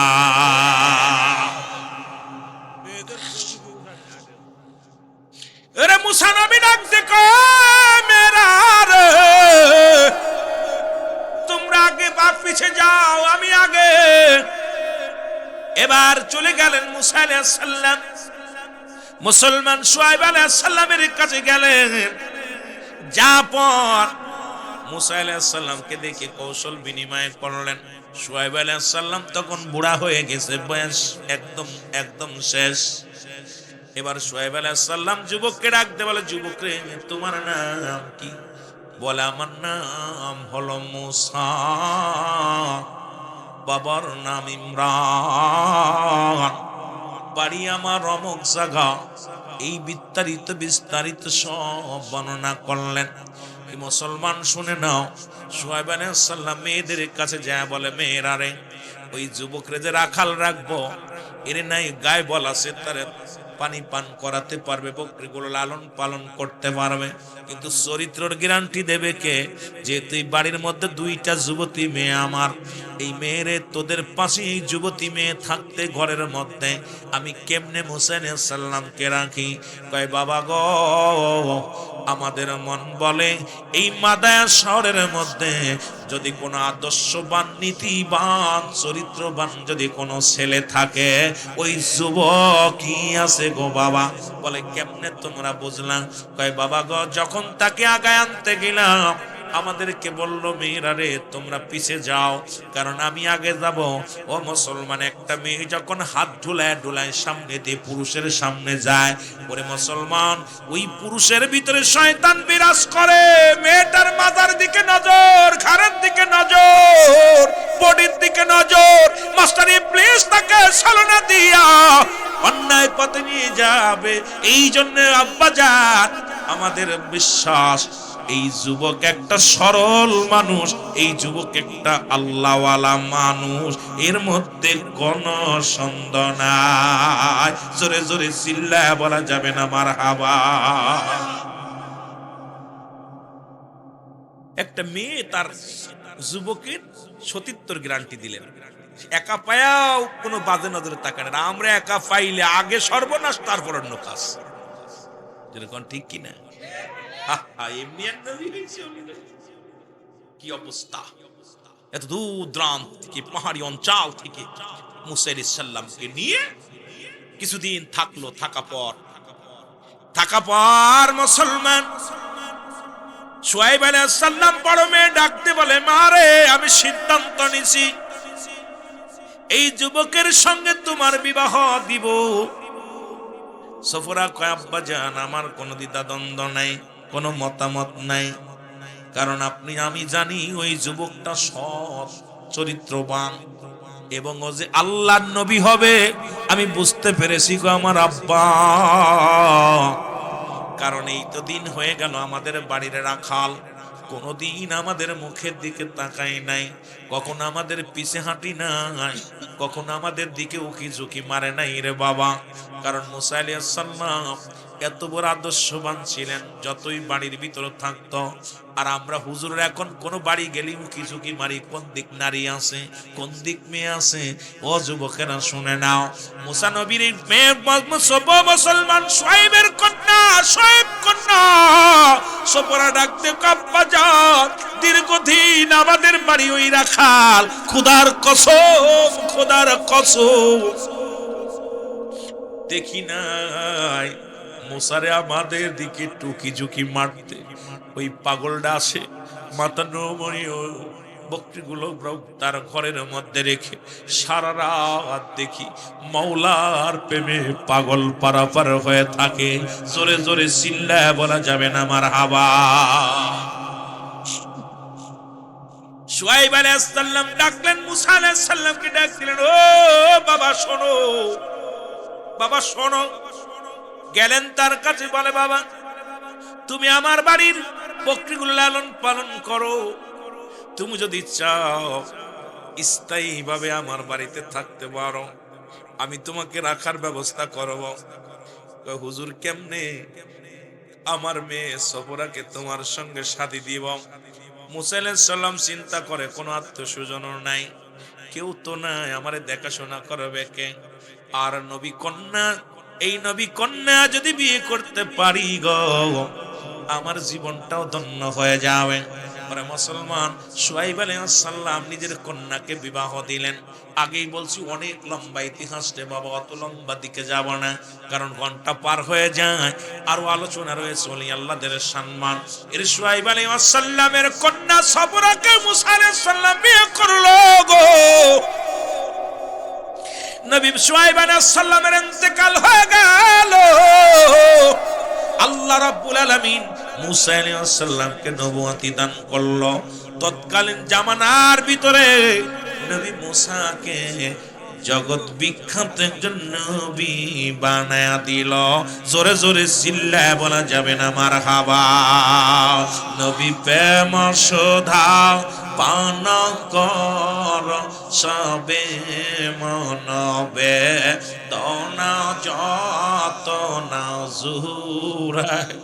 মুসা নবী ডাকতে কয়, মেয়েরা রে, তোমরা আগে বাপ পিছে যাও, আমি আগে। এবার চলে গেলেন মুসা আলাইহিস সালাম, মুসলমান শুআয়ব আলাইহিস সালামের কাছে গেলেন। যা পর মুসা আলাইহিস সালামকে দেখে কৌশল বিনিময় করলেন। শুআয়ব আলাইহিস সালাম তখন বুড়া হয়ে গেছে, বয়স একদম শেষ। এবার শুআয়ব আলাইহিস সালাম যুবককে ডাকতে বলে, যুবক রে, তোমার নাম কি? বলে, আমার নাম হলো মুসা, বাবার নাম ইমরান, বাড়ি আমার অমুক জায়গা। এই বিস্তারিত সব বর্ণনা করলেন। কি মুসলমান শুনে নাও, শুআয়ব আলাইহিস সালাম মেয়েদের কাছে যায়, বলে, মেয়েরা রে, ওই যুবকরে যে রাখাল রাখবো, এর নাই গায়ে বল আছে, তারে পানি পান করাতে পারবে, বকরিগুলো লালন পালন করতে পারবে, কিন্তু চরিত্রের গ্যারান্টি দেবে কে? যেহেতু এই বাড়ির মধ্যে দুইটা যুবতী মেয়ে আমার, এই মেয়েরে তোদের পাশে এই যুবতী মেয়ে থাকতে ঘরের মধ্যে আমি কেমনে মুসা আলাইহিস সালামকে রাখি? কয়, বাবা গো, আমাদের মন বলে এই মাদায়া শহরের মধ্যে যদি কোনো আদর্শবান, নীতিবান, চরিত্রবান যদি কোনো ছেলে থাকে, ওই যুবকই আছে গো বাবা। বলে, কেমনে তোমরা বুঝলাম? কয়, বাবা গো, যখন তাকে আগায় আনতে গেলাম, আমাদেরকে বললো, মেয়েরা রে, তোমরা পিছে যাও, কারণ আমি আগে যাব। ও মুসলমান, একটা মেয়ে যখন হাত ঢুলায় সামনে দিয়ে পুরুষের সামনে যায়, ওরে মুসলমান, ওই পুরুষের ভিতরে শয়তান বিরাজ করে। মেয়েটার মাথার দিকে নজর, ঘাড়ের দিকে নজর, বডির দিকে নজর, মাস্টার ইবলিস তাকে ছলনা দিয়া অন্যায় পথে নিয়ে যাবে। এই জন্য আব্বাজান, আমাদের বিশ্বাস, এই যুবক একটা সরল মানুষ, এই যুবক একটা আল্লাহওয়ালা মানুষ, এর মধ্যে কোন সন্দেহ নাই। জোরে জোরে চিল্লায় বলা যাবে না মারহাবা। একটা মেয়ে তার যুবকের সতীত্বর গ্যারান্টি দিলেন, একা পায়াও কোনো বাজে নজরে তাকায় না। আমরা একা পাইলে আগে সর্বনাশ, তারপর অন্য কাজ। যেরকম ঠিক কিনা? কি অবস্থা! এত দূর দূরান্ত থেকে, পাহাড়ি অঞ্চল থেকে মুসা আলাইহিস সালামকে নিয়ে কিছুদিন থাকলো। থাকা পর মুসলমান শুআয়ব আলাইহিস সালাম বড় মেয়ে ডাকতে বলে, মা রে, আমি সিদ্ধান্ত নিছি, এই যুবকের সঙ্গে তোমার বিবাহ দিব। সফরা কয়, আব্বা জান, আমার কোনো দ্বিধাদ্বন্দ্ব নাই, কোনো মতামত নাই, কারণ আমি জানি ওই যুবকটা সৎ, চরিত্রবান, এবং ও যে আল্লাহর নবী হবে আমি বুঝতে পেরেছি গো আমার আব্বা। কারণ এই তো দিন হয়ে গেল আমাদের বাড়ির রাখাল, কোনদিন আমাদের মুখের দিকে তাকাই নাই, কখনো আমাদের পিছে হাঁটি নাই, কখনো আমাদের দিকে উকি ঝুঁকি মারে নাই রে বাবা। কারণ মুসা আলাইহিস সালাম এত বড় আদর্শবান ছিলেন, যতই বাড়ির ভিতরে থাকতো। আর আমরা হুজুরের এখন কোন বাড়ি গেলি উকি ঝুঁকি মারি, কোন দিক নারী আছে, কোন দিক মেয়ে আছে। ও যুবকেরা শুনে নাও, মুসা নবীর মেয়ে মুসলমান শুআয়বের কন্যা, শুআয়ব কন্যা সপরা ডাকতে কাব্বা যান, দীর্ঘদিন আমাদের বাড়ি ওই রাখাল, খোদার কসম, খোদার কসম দেখি নাই মুসারে আমাদের দিকে টুকি ঝুঁকি মারতে। ওই পাগলটা আসে, মাথা নমনীয় বকরিগুলো তার ঘরের মধ্যে রেখে সারা রাত দেখি মাওলার প্রেমে পাগল পারাপার হয়ে থাকে। জোরে জোরে চিল্লায় বলা যাবে না মারহাবা। শুআয়ব আলাইহিস সালাম ডাকলেন, মুসা আলাইহিস সালামকে ডাকলেন, ও বাবা শোনো, বাবা শোনো। গেলেন তার কাছে, বলে বাবা তুমি আমার বাড়ির বকরিগুলো লালন পালন করো, তুমি যদি চাও স্থায়ী ভাবে আমার বাড়িতে থাকতে পারো, আমি তোমাকে রাখার ব্যবস্থা করব। হুজুর কেমনে? আমার মেয়ে সফরাকে তোমার সঙ্গে শাদী দিব। মুসা আলাইহিস সালাম চিন্তা করে, কোনো আত্মস্বজনও নাই, কেউ তো নাই, আমারে দেখাশোনা করবে কে? আর নবী কন্যা, এই নবী কন্যা যদি বিয়ে করতে পারি গো, আমার জীবনটাও ধন্য হয়ে যাবে। পরে মুসলমান শুআয়ব আলাইহিস সালাম নিজের কন্যাকে বিবাহ দিলেন। আগেই বলছি অনেক লম্বা ইতিহাস রে বাবা, অত লম্বা দিকে যাব না, কারণ ঘন্টা পার হয়ে যায়। আরো আলোচনা রয়েছে ওলি আল্লাহদের সম্মান। এর শুআয়ব আলাইহিস সালামের কন্যা সফরাকে মুসা আলাইহিস সালাম বিয়ে করলো গো। নবী শুআয়ব আলাইহিস সালামের ইন্তেকাল হয়ে গেল। আল্লাহ রাব্বুল আলামিন মুসা আলাইহিস সালামকে নবুয়তি দান করলো। তৎকালীন জামানার ভিতরে নবী মুসাকে জগৎ বিখ্যাত একজন নবী বানায়া দিল। জোরে জোরে চিল্লায় বলা যাবে না মারহাবা। নবী প্রেম সুধা পান কর সবে মনবে, দনা যত না জুরায়।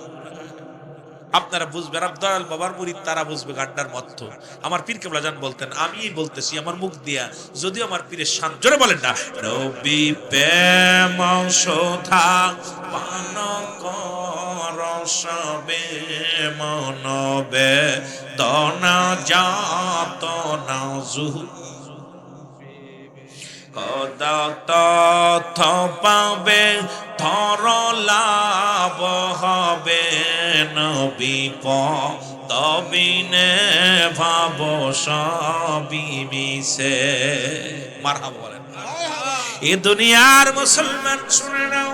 আপনারা বুঝবেন, আব্দুল বাবার মুরিদ তারা বুঝবে গানটার মর্থ। আমার পীর কেবলা জান বলতেন, আমি বলতেছি আমার মুখ দিয়া, যদিও আমার পীরের শান। জোরে বলেন না, নবী প্রেম সুধা পান কর সবে মনবে, দনা যাত না তথ্য পাবে, ধর লাভ হবে নবী তবিনে ভাব সবই মিশে। মারহাবা বলেন। এ দুনিয়ার মুসলমান শুনে নাও,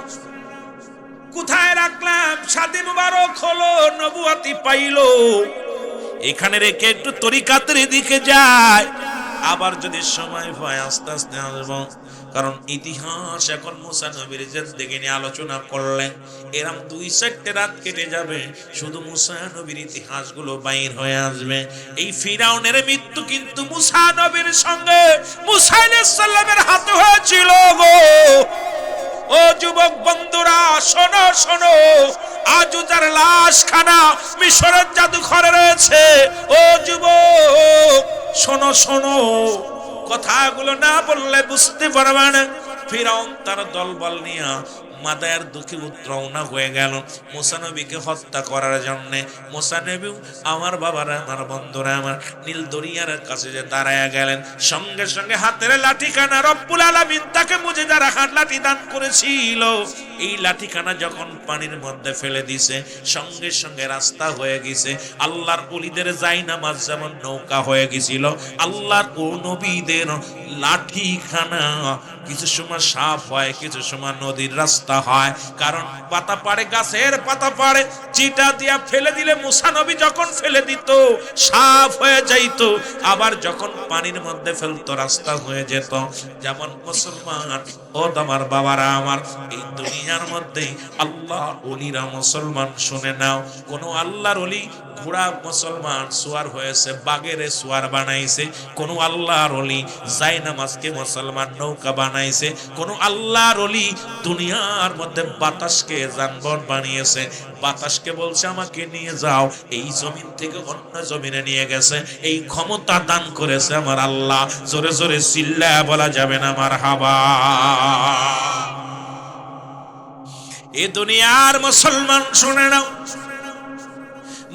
কোথায় রাখলাম? শাদী মুবারক হলো, নবুয়তি পাইলো, এখানে রেখে একটু তরিকাতের দিকে যায়। আবার যদি সময় পায় আস্তে আস্তে আসবো, কারণ ইতিহাস এখন মুসা নবীর জিন্দেগি নিয়ে আলোচনা করলে এরকম 2-4 রাত কেটে যাবে, শুধু মুসা নবীর ইতিহাস গুলো বাইর হয়ে আসবে। এই ফিরাউনের মৃত্যু কিন্তু মুসা নবীর সঙ্গে মুসা আলাইহিস সালামের হাতে হয়েছিল গো। ও যুবক বন্ধুরা শোনো শোনো, আজ যার লাশ খানা মিশরের জাদুঘরে রয়েছে, ও যুবক শোনো শোনো, কথাগুলো না বললে বুঝতে পারবে না। ফিরাউন তার দলবল নিয়ে মাদায়ার দুঃখী রওনা হয়ে গেল মুসা নবীকে হত্যা করার জন্য। মুসা নবী আমার বাবারা, আমার বন্ধুরা, আমার নীল দরিয়ার কাছে যে দাঁড়ায়া গেলেন, সঙ্গে সঙ্গে হাতের লাঠিখানা রব্বুল আলামিন তাকে মুজিজার হাত লাঠি দান করেছিল। এই লাঠিখানা যখন পানির মধ্যে ফেলে দিছে, সঙ্গে সঙ্গে রাস্তা হয়ে গেছে। আল্লাহর ওলিদের জায়নামাজ যেমন নৌকা হয়ে গেছিল, আল্লাহর ও নবীদের লাঠিখানা কিছু সময় সাফ হয়, কিছু সময় নদীর রাস্তা রাস্তা হয়, কারণ পাতা পাড়ে, গাছের পাতা পাড়ে চিটা দিয়া ফেলে দিলে মুসা নবী যখন ফেলে দিত সাফ হয়ে যাইত, আবার যখন পানির মধ্যে ফেলতো রাস্তা হয়ে যেত। যেমন মুসলমান ও আমার বাবারা আমার, এই দুনিয়ার মধ্যে আল্লাহ ওলিরা মুসলমান শুনে নাও, কোন আল্লাহর ওলি ঘোড়া মুসলমান সোয়ার হয়েছে, বাগেরে সোয়ার বানাইছে, কোন আল্লাহর ওলি জায়নামাজকে মুসলমান নৌকা বানাইছে, কোন আল্লাহর ওলি দুনিয়ার মধ্যে বাতাসকে যানবাহন বানিয়েছে, বাতাসকে বলছে আমাকে নিয়ে যাও, এই জমিন থেকে অন্য জমিনে নিয়ে গেছে, এই ক্ষমতা দান করেছে আমার আল্লাহ। জোরে জোরে চিল্লায়া বলা যাবে না মারহাবা। এই দুনিয়ার মুসলমান শুনে নাও,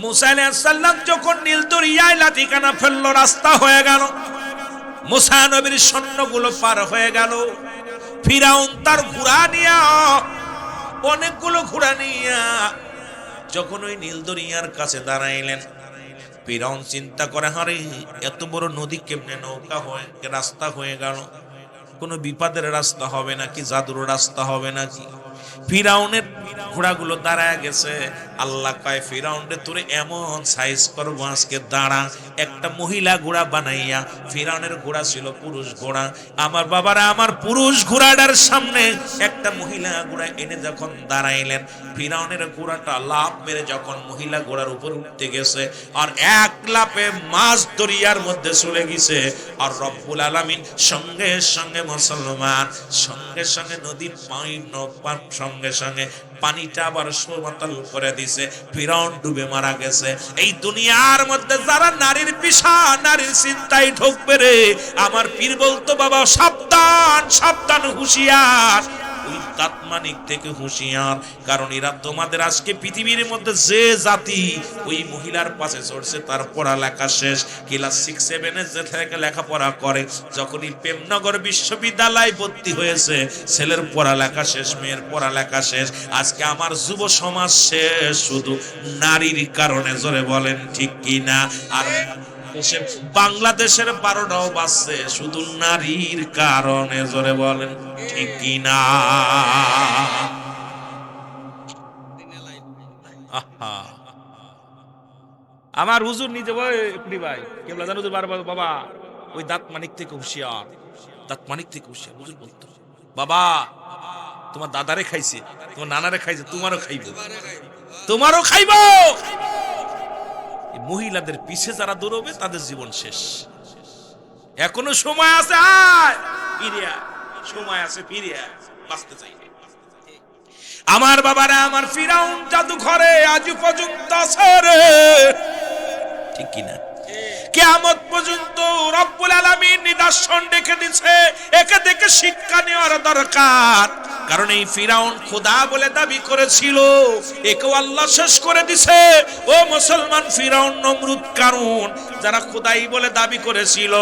মুসা আলাইহিস সালাম যখন নীল দরিয়ায় লাঠিখানা ফেললো, রাস্তা হয়ে গেল, মুসা নবীর সৈন্যগুলো পার হয়ে গেল। ফিরাউন তার ঘোড়া নিয়া, অনেকগুলো ঘোড়া নিয়া যখন ওই নীল দরিয়ার কাছে দাঁড়াইলেন, ফিরাউন চিন্তা করে, হারে এত বড় নদী কেমনে নৌকা হয়ে রাস্তা হয়ে গেল, কোনো বিপদের রাস্তা হবে নাকি, জাদুর রাস্তা হবে নাকি? ফিরাউনের ঘোড়াগুলো দাঁড়ায় গেছে। আল্লাহ কয় ফিরাউনরে তোরে এমন সাইজ করবো আজকে, দাঁড়া। একটা মহিলা ঘোড়া বানাইয়া, ফিরাউনের ঘোড়া ছিল পুরুষ ঘোড়া, আমার বাবারা আমার পুরুষ ঘোড়াটার সামনে একটা মহিলা ঘোড়া এনে যখন দাঁড়াইলেন, ফিরাউনের ঘোড়াটা লাফ মেরে যখন মহিলা ঘোড়ার উপর উঠতে গেছে, আর এক লাফে মাছ দরিয়ার মধ্যে চলে গেছে। আর রব্বুল আলামিন সঙ্গে সঙ্গে মুসলমান, সঙ্গে সঙ্গে নদীর সঙ্গে সঙ্গে পানিটা আবার সমতল করে দিছে, ফিরাউন ডুবে মারা গেছে। এই দুনিয়ার মধ্যে যারা নারীর পিছা, নারীর চিন্তায় ঢুকবে রে, আমার পীর বলতো বাবা সাবধান সাবধান, হুঁশিয়ার, ওই তাৎমানিক থেকে হুঁশিয়ার, কারণ এরা তোমাদের আজকে পৃথিবীর মধ্যে যে জাতি ওই মহিলার পাশে চড়ছে তার পড়ালেখা শেষ, ক্লাস 6-7 যে থেকে লেখাপড়া করে, যখনই প্রেমনগর বিশ্ববিদ্যালয়ে ভর্তি হয়েছে, ছেলের পড়ালেখা শেষ, মেয়ের পড়ালেখা শেষ। আজকে আমার যুব সমাজ শেষ শুধু নারীর কারণে, জোরে বলেন ঠিক কিনা? আর বাংলাদেশের 12টাও বাজছে শুধু নারীর কারণে, জোরে বলেন ঠিক কিনা? আমার হুজুর নিজে ভাই কেবলা জানো বাবা ওই দাঁত মানিক থেকে হুঁশিয়ার, দাঁত মানিক থেকে হুঁশিয়ার। হুজুর বলতো বাবা তোমার দাদারে খাইছে, তোমার নানারে খাইছে, তোমারও খাইব, তোমারও খাইব। মহিলাদের পিছে যারা দৌড়বে তাদের জীবন শেষ। এখনো সময় আছে, আয় ফিরিয়া, সময় আছে ফিরিয়া, বাঁচতে চাইবে। আমার বাবারা আমার, ফিরাউন জাদুঘরে আজ পর্যন্ত আছে রে, ঠিক কিনা? কিয়ামত পর্যন্ত রব্বুল আলামিন নিদর্শন দেখে দিচ্ছে, একে দেখে শিক্ষা নেওয়ার দরকার। কারণ এই ফিরাউন খোদা বলে দাবি করেছিল, একেও আল্লাহ শেষ করে দিছে। ও মুসলমান, ফিরাউন, নমরুদ, কারুন যারা খোদাই বলে দাবি করেছিল,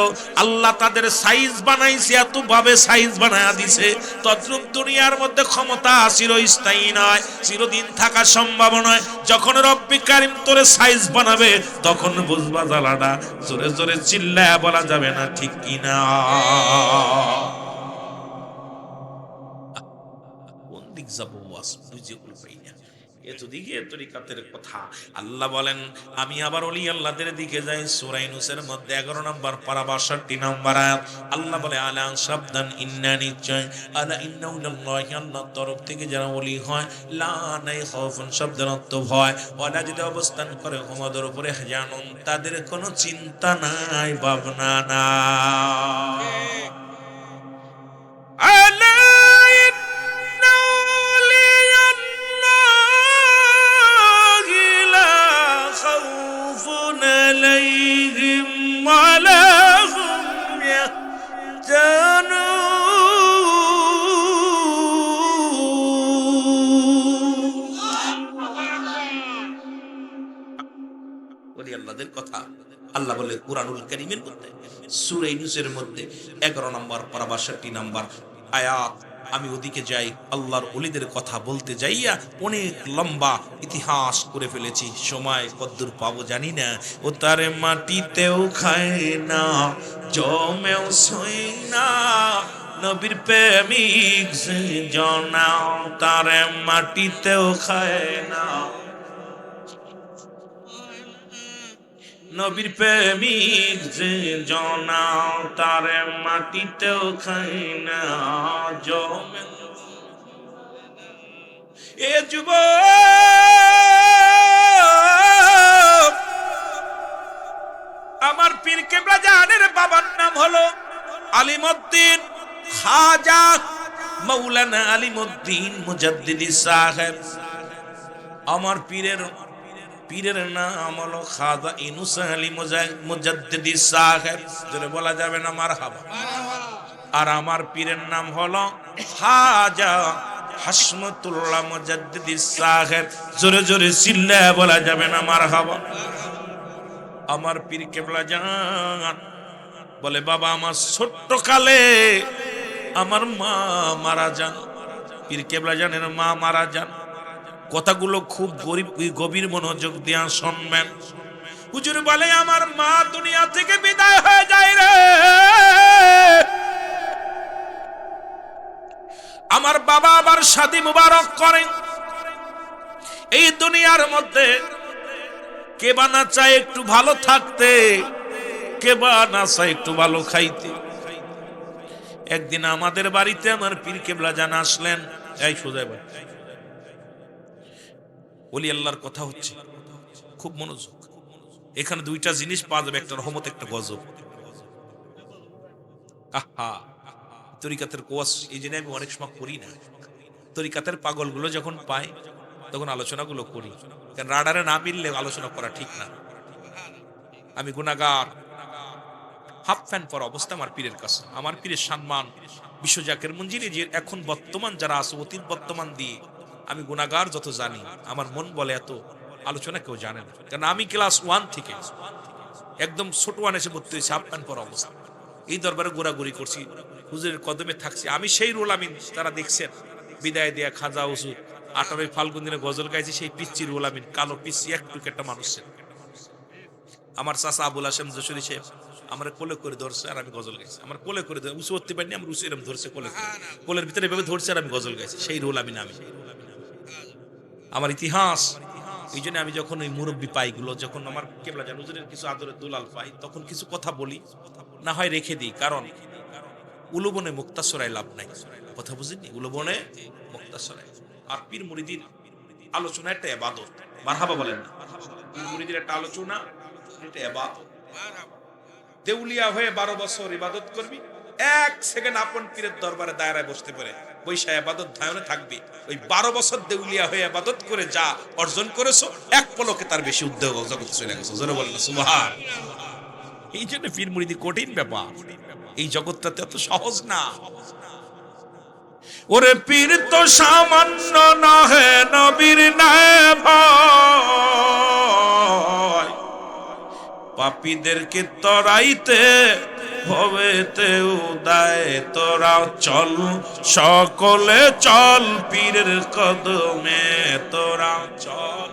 আল্লাহ তাদের সাইজ বানাইছে, এত ভাবে সাইজ বানায়া দিছে, তদ্রুপ দুনিয়ার মধ্যে ক্ষমতা চিরস্থায়ী নয়, চিরদিন থাকা সম্ভব নয়। যখন রব্বি কারিম তোরে সাইজ বানাবে তখন বুঝবা জ্বালাটা। জোরে জোরে চিল্লায়া বলা যাবে না ঠিক কিনা? কোন দিক যাবো বুঝে পাই না, এতদিকে তরিকাতের কথা। আল্লাহ বলেন আমি আবার ওলি আল্লাহদের দিকে যাই। সূরা ইউনূসের মধ্যে 11 নম্বর পারা 62 নম্বর আয়াত। আল্লাহ বলে আলা সাবধান, ইন্না নিশ্চয়, আলা ইন্নাহু লিল্লাহি, আল্লাহর তরফ থেকে যারা ওলি হয়, লা নাই খাউফুন শব্দের অর্থ ভয়, ওয়ালা যদি অবস্থান করে হুমাদের উপরে জানুন, তাদের কোনো চিন্তা নাই, ভাবনা নাই। আলা عليهم ولا هم يحزنون। আল্লাহদের কথা আল্লাহ বলে কুরআনুল কারীমের মধ্যে, সূরা ইউনূসের মধ্যে 11 নম্বর পারা 62 নম্বর আয়াত। আমি ওদিকে যাই, আল্লাহর ওলিদের কথা বলতে যাইয়া অনেক লম্বা ইতিহাস করে ফেলেছি, সময় কদ্দুর পাবো জানি না। ও তার মাটিতেও খায় না, জমেও সই না, নবীর প্রেমিক যে জনা তারে মাটিতেও খায় না, নবীর প্রেমিক যে জনা তারে মাটিতেও খায় না। জমে এ যুবক, আমার পীর কেবলা জানের বাবার নাম হলো আলিমউদ্দিন খাজা মাওলানা আলিমউদ্দিন মুজাদ্দিদি সাহেব। আমার পীরের নাম হলো খাজা ইউনুস আলী মুজাদ্দিদি সাহেব। জোরে বলা যাবে না মারহাবা। আর আমার পীরের নাম হলো খাজা হাসমতুল্লাহ মুজাদ্দিদি সাহেব। জোরে জোরে চিল্লা বলা যাবে না মারহাবা। আমার পীর কেবলা জান বলে, বাবা আমার ছোট্ট কালে আমার মা মারা যান। পীর কেবলা জানের মা মারা যান। কথাগুলো খুব গভীর মনোযোগ দিয়া শুনবেন। হুজুর বলে, আমার মা দুনিয়া থেকে বিদায় হয়ে যায় রে, আমার বাবা আবার শাদী মুবারক করেন। এই দুনিয়ার মধ্যে কে বা না চায় একটু ভালো থাকতে, কে বা না চায় একটু ভালো খাইতে। একদিন আমাদের বাড়িতে আমার পীর কেবলা জান আসলেন। এই সোজা ভাই, ওলি আল্লাহর কথা হচ্ছে, খুব মনোযোগ। এখানে দুইটা জিনিস পাওয়া যাবে, একটা রহমত, একটা গজব। আহা, তরিকাতের কোয়াস এই জন্য আমি অনেক সময় করি না। তরিকাতের পাগলগুলো যখন পাই তখন আলোচনাগুলো করি, কারণ রাডারে না মিললে আলোচনা করা ঠিক না। আমি গুনাহগার, হাফ প্যান্ট পরা অবস্থা আমার পীরের কাছে। আমার পীরের সম্মান বিশ্বজাকের মঞ্জিলে যে এখন বর্তমান যারা আছে, অতীত বর্তমান দিয়ে আমি গুনাহগার যত জানি, আমার মন বলে এত আলোচনা কেউ জানে না। কারণ আমি ক্লাস 1 থেকে একদম ছোট 1 এসে ভর্তি হয়েছি, হাফ প্যান্ট পরা অবস্থা। এই দরবারে ঘোরাঘুরি করছি, হুজুরের কদমে থাকছি। আমি সেই রুল আমিন তারা দেখছেন, বিদায় দেয়া খাজা হুজুর 18 ফাল্গুন দিনে গজল গাইছি, সেই পিচ্চি রুল আমিন, কালো পিচ্চি একটু একটা মানুষ। আমার চাচা আবুল হাসেম যশোরী সাহেব আমার কোলে করে ধরছে আর আমি গজল গাইছি। আমার কোলে করে ধরে উঁচু করতে পারিনি, আমার উঁচু এরম ধরছে, কোলের ভিতরে এভাবে ধরছে আর আমি গজল গাইছি। সেই রুল আমিন আমি, আমার ইতিহাস। এই জন্য আমি যখন ওই মুরব্বী পাইগুলো, যখন আমার কেবলা জান হুজুরের কিছু আদরের দুলাল পাই, তখন কিছু কথা বলি, না হয় রেখে দিই। কারণ উলুবনে মুক্তাসরায় লাভ নাই, কথা বুঝিনি? উলুবনে মুক্তাসরায়। আর পীর মুরিদির আলোচনা একটা ইবাদত, মারহাবা বলেন না? পীর মুরিদির একটা আলোচনা, এটা ইবাদত। দেউলিয়া হয়ে 12 বছর ইবাদত করবি, 1 সেকেন্ড আপন পীরের দরবারে দায়রায় বসতে পারে, বৈশা ইবাদত ধায়নে থাকবি। ওই 12 বছর দেউলিয়া হয়ে ইবাদত করে যা অর্জন করেছো, এক পলকে তার বেশি উদ্যোগ জগৎ চলে গেছে। জোরে বলেন সুবহান। এই জন্য পীর মুরিদি কঠিন ব্যাপার, এই জগৎটাতে এত সহজ না। ওরে পীর তো সামান্য নহে, নবীর নাই ভয়, পাপীদেরকে তরাইতে ভবেতে উদায়। তোরা চল সকলে চল পীরের কদমে, তোরা চল।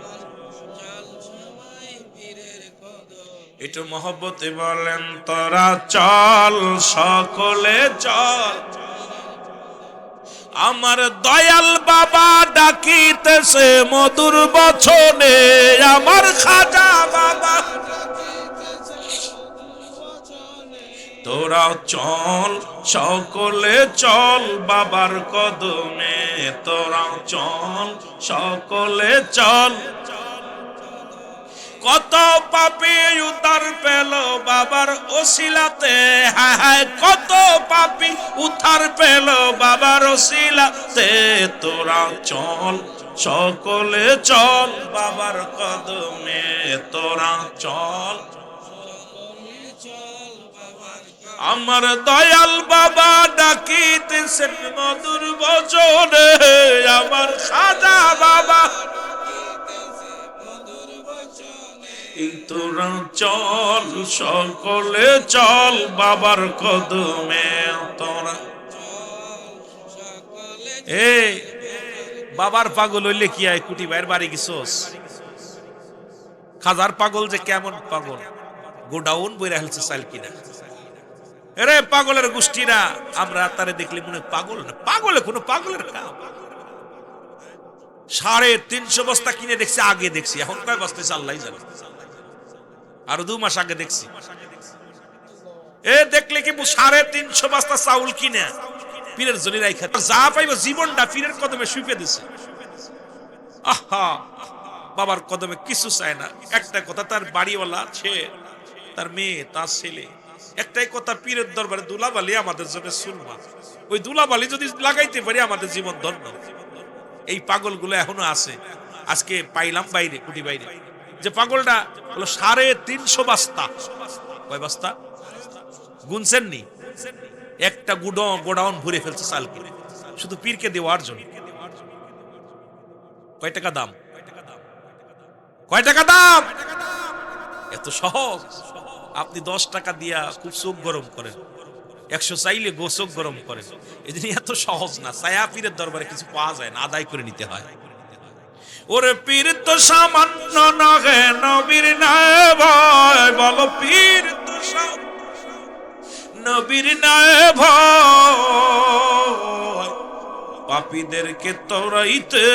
একটু মহব্বতে বলেন, তোরা চল সকলে চল। আমার দয়াল বাবা ডাকিতেছে মধুর বচনে, আমার খাজা বাবা। তোরা চল সকলে চল বাবার কদমে, তোরা চল সকলে চল। কত পাপী উদ্ধার পেল বাবার ওসিলাতে, হায় হায় কত পাপী উদ্ধার পেল বাবার ওসিলাতে। তোরা চল সকলে চল বাবার কদমে, তোরা চল। আমার দয়াল বাবা ডাকিতেছেন মধুর বচনে, আমার খাজা বাবা। তোরা চল সকলে চল বাবার কদমে, তোরা। এ বাবার পাগল হইলে কি হয়? কুটি ভাইয়ের বাড়ি গেছোস? খাজার পাগল যে কেমন পাগল, গোডাউন বইরা হেলছে চাল কিনা। এরে পাগলের গোষ্ঠীরা, আমরা তারে দেখলে মনে পাগল না, পাগলে কোনো পাগলের কাম। 350 বস্তা কিনে দেখছি, আগে দেখছি, এখন কয় বস্তা আল্লাহ জানে, আরো 2 মাস আগে দেখছি। এ দেখলে কি 350 বস্তা চাউল কিনে পীরের জন্য রাইখা, যা পাইব জীবনটা পীরের কদমে শুইপে দিছে। আহা, বাবার কদমে কিছু চায় না। একটা কথা, তার বাড়িওয়ালা ছে, তার মেয়ে, তার ছেলে, একটাই কথা, পীরের দরবারে দুলাবালি আমাদের জন্য সুলমা। ওই দুলাবালি যদি লাগাইতে পারি আমাদের জীবন ধন্য। এই পাগলগুলো এখনো আছে। আজকে পাইলাম বাইরে, কুটি বাইরে, যে পাগলটা হলো 350 বস্তা। কয় বস্তা গুনছেন নি? একটা গোডাউন ভরে ফেলছে চাল কিনে, শুধু পীরকে দেওয়ার জন্য। কয় টাকা দাম? কয় টাকা দাম? এত সহজ। আপনি 10 টাকা দিয়া খুব চোখ গরম করেন, 100 চাইলে চোখ গরম করেন। এই জন্য এত সহজ না। ছায়া পীরের দরবারে কিছু পাওয়া যায় না, আদায় করে নিতে হয়। ওরে পীর তো সামান্য নহে, নবীর নায়ে ভয়, বলো পীর তো নবীর নায়ে ভয়, পাপীদেরকে তোরাইতে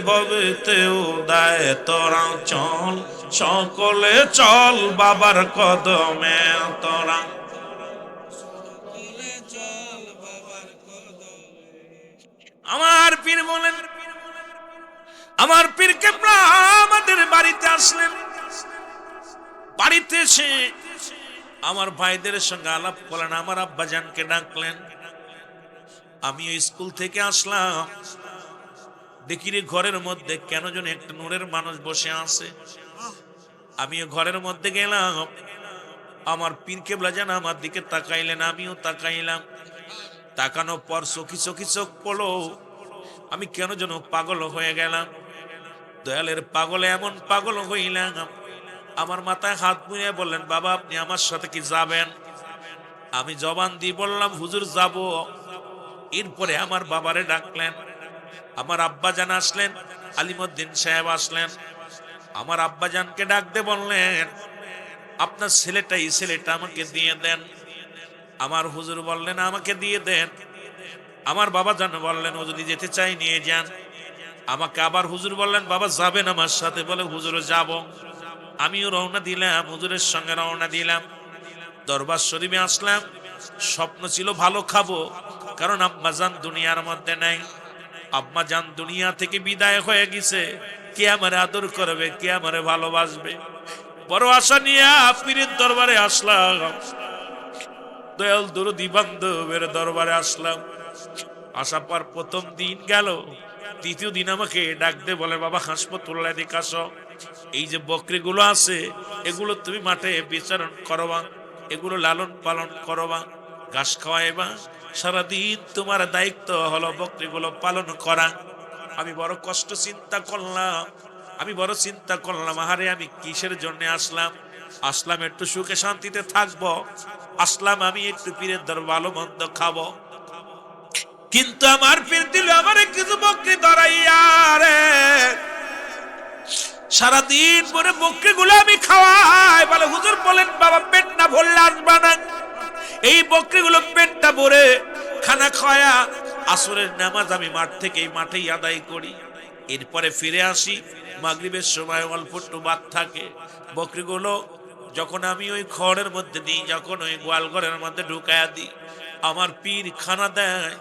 ভবেতেও দেয় তোরা চল, সকলে চল বাবার কদমে তোরা। আমার পীর বলেন, আমার পীর কেবলা আমাদের বাড়িতে আসলেন। বাড়িতে এসে আমার ভাইদের সঙ্গে আলাপ করলেন, আমার আব্বাজানকে ডাকলেন। আমিও স্কুল থেকে আসলাম, দেখি রে ঘরের মধ্যে কেন যেন একটা নূরের মানুষ বসে আছে। আমিও ঘরের মধ্যে গেলাম, আমার পীর কেবলা যেন আমার দিকে তাকাইলেন, আমিও তাকাইলাম। তাকানোর পর চোখি চোখি চোখ পড়লো। আমি কেন যেন পাগল হয়ে গেলাম। দয়ালের পাগলে এমন পাগল হইলাম, আমার মাথায় হাত বুলিয়ে বললেন, বাবা আপনি আমার সাথে কি যাবেন? আমি জবান দিয়ে বললাম, হুজুর যাব। এরপরে আমার বাবারে ডাকলেন, আমার আব্বাজান আসলেন, আলিমউদ্দিন সাহেব আসলেন। আমার আব্বাজানকে ডাকতে বললেন, আপনার ছেলেটা আমাকে দিয়ে দেন। আমার হুজুর বললেন, আমাকে দিয়ে দেন। আমার বাবা জান বললেন, ও যদি যেতে চাই নিয়ে যান। আমাকে আবার হুজুর বললেন, বাবা যাবেন আমার সাথে? বলে হুজুর যাব। আমিও রওনা দিলাম, হুজুরের সঙ্গে রওনা দিলাম। দরবার শরীফে আসলাম। স্বপ্ন ছিল ভালো খাবো, কারণ আম্মা জান দুনিয়ার মধ্যে নাই। আম্মা জান দুনিয়া থেকে বিদায় হয়ে গেছে। কে আমারে আদর করবে, কে আমারে ভালোবাসবে? বড় আশা নিয়ে পীরের দরবারে আসলাম, দয়াল দরদি বান্ধবের দরবারে আসলাম। আসার পর প্রথম দিন গেল, দ্বিতীয় দিন আমাকে ডাক দে বলে, বাবা হাসপাতাল দিকে আসো। এই যে বকরিগুলো আছে, এগুলো তুমি মাঠে বিচরণ করবা, এগুলো লালন পালন করবা, ঘাস খাওয়াইবা। সারাদিন তোমার দায়িত্ব হলো বকরিগুলো পালন করা। আমি বড় কষ্ট চিন্তা করলাম, আহারে আমি কিসের জন্য আসলাম একটু সুখে শান্তিতে থাকবো, আসলাম আমি একটু পীরের দরবার ভালো মন্দ খাবো। কিন্তু আমার পীর দিল আমার কিছু বকরি ধরাইয়া রে, সারাদিন পরে বকরি গুলো আমি খাওয়াই। বলে হুজুর বলেন, বাবা পেট না ভরলে আসবা না। এই বকরি গুলো পেটটা ভরে খানা খাওয়া আসরের নামাজ আমি মাঠ থেকে এই মাঠেই আদায় করি। এরপরে ফিরে আসি, মাগরিবের সময় অল্প একটু বাদ থাকে। বকরিগুলো যখন আমি ওই খড়ের মধ্যে দিই, যখন ওই গোয়াল ঘরের মধ্যে ঢুকায়া দিই, আমার পীর খানা দেয়,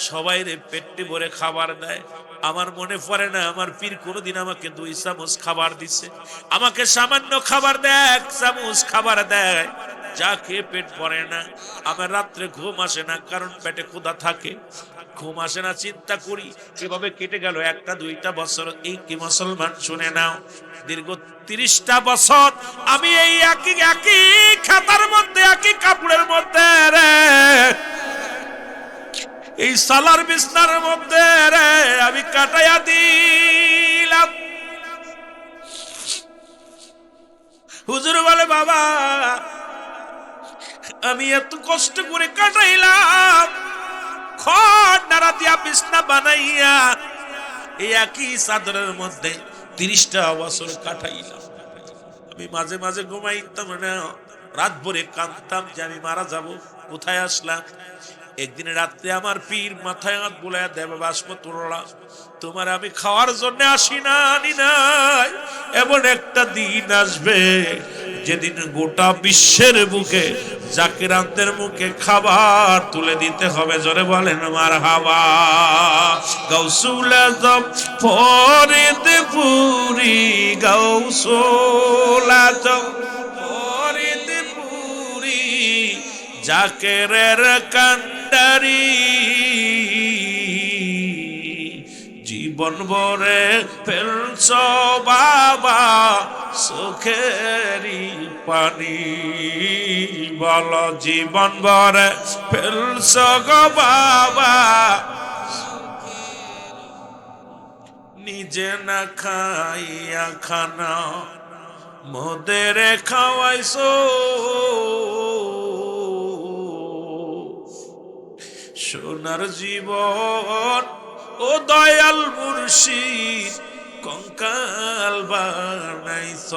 সবাই রে পেটে ভরে খাবার দেয়। আমার মনে পড়ে না আমার পীর কোনোদিন আমাকে 2 চামচ খাবার দিছে। আমাকে সামান্য খাবার দেয়, 1 চামচ খাবার দেয়, যা খেয়ে পেট ভরে না। আমার রাত্রে ঘুম আসে না, কারণ পেটে ক্ষুধা থাকে। ঘুম আসে না, চিন্তা করি কিভাবে কেটে গেল 1টা 2টা বছর। এই কি মুসলমান, শুনে নাও, দীর্ঘ 30টা বছর আমি এই একই খাতার মধ্যে, একই কাপড়ের মধ্যে রে, এই সালার বিছনার মধ্যে রে আমি কাটাইয়া দিলাম। হুজুর বলে, বাবা আমি এত কষ্ট করে কাটাইলাম, খড় নাড়া দিয়া বিছনা বানাইয়া এই একই চাদরের মধ্যে 30টা বছর কাটাইলাম। আমি মাঝে মাঝে ঘুমাইতাম না, রাত ভরে কাঁদতাম যে আমি মারা যাব, কোথায় আসলাম? একদিন রাত্রে আমার পীর মাথায় হাত বুলায় দেবে, বাসমতুল্লাহ, তোমার আমি খাওয়ার জন্য আসি না, আনি নাই। এমন একটা দিন আসবে যেদিন গোটা বিশ্বের বুকে জাকিরানদের মুখে খাবার তুলে দিতে হবে। জোরে বলেন মারহাবা। গাউসুল আজম ফরিদ পুরি, গাউসুল আজম ফরিদ পুরি, জাকেরের কান্ডারি, জীবন ভরে ফেলছ বাবা চোখেরই পানি। বল জীবন ভরে ফেলছ গো বাবা, নিজে না খাইয়া খানা মোদের খাওয়াইছো। সোনার জীবন ও দয়াল মুর্শিদ কঙ্কাল বানাইছ।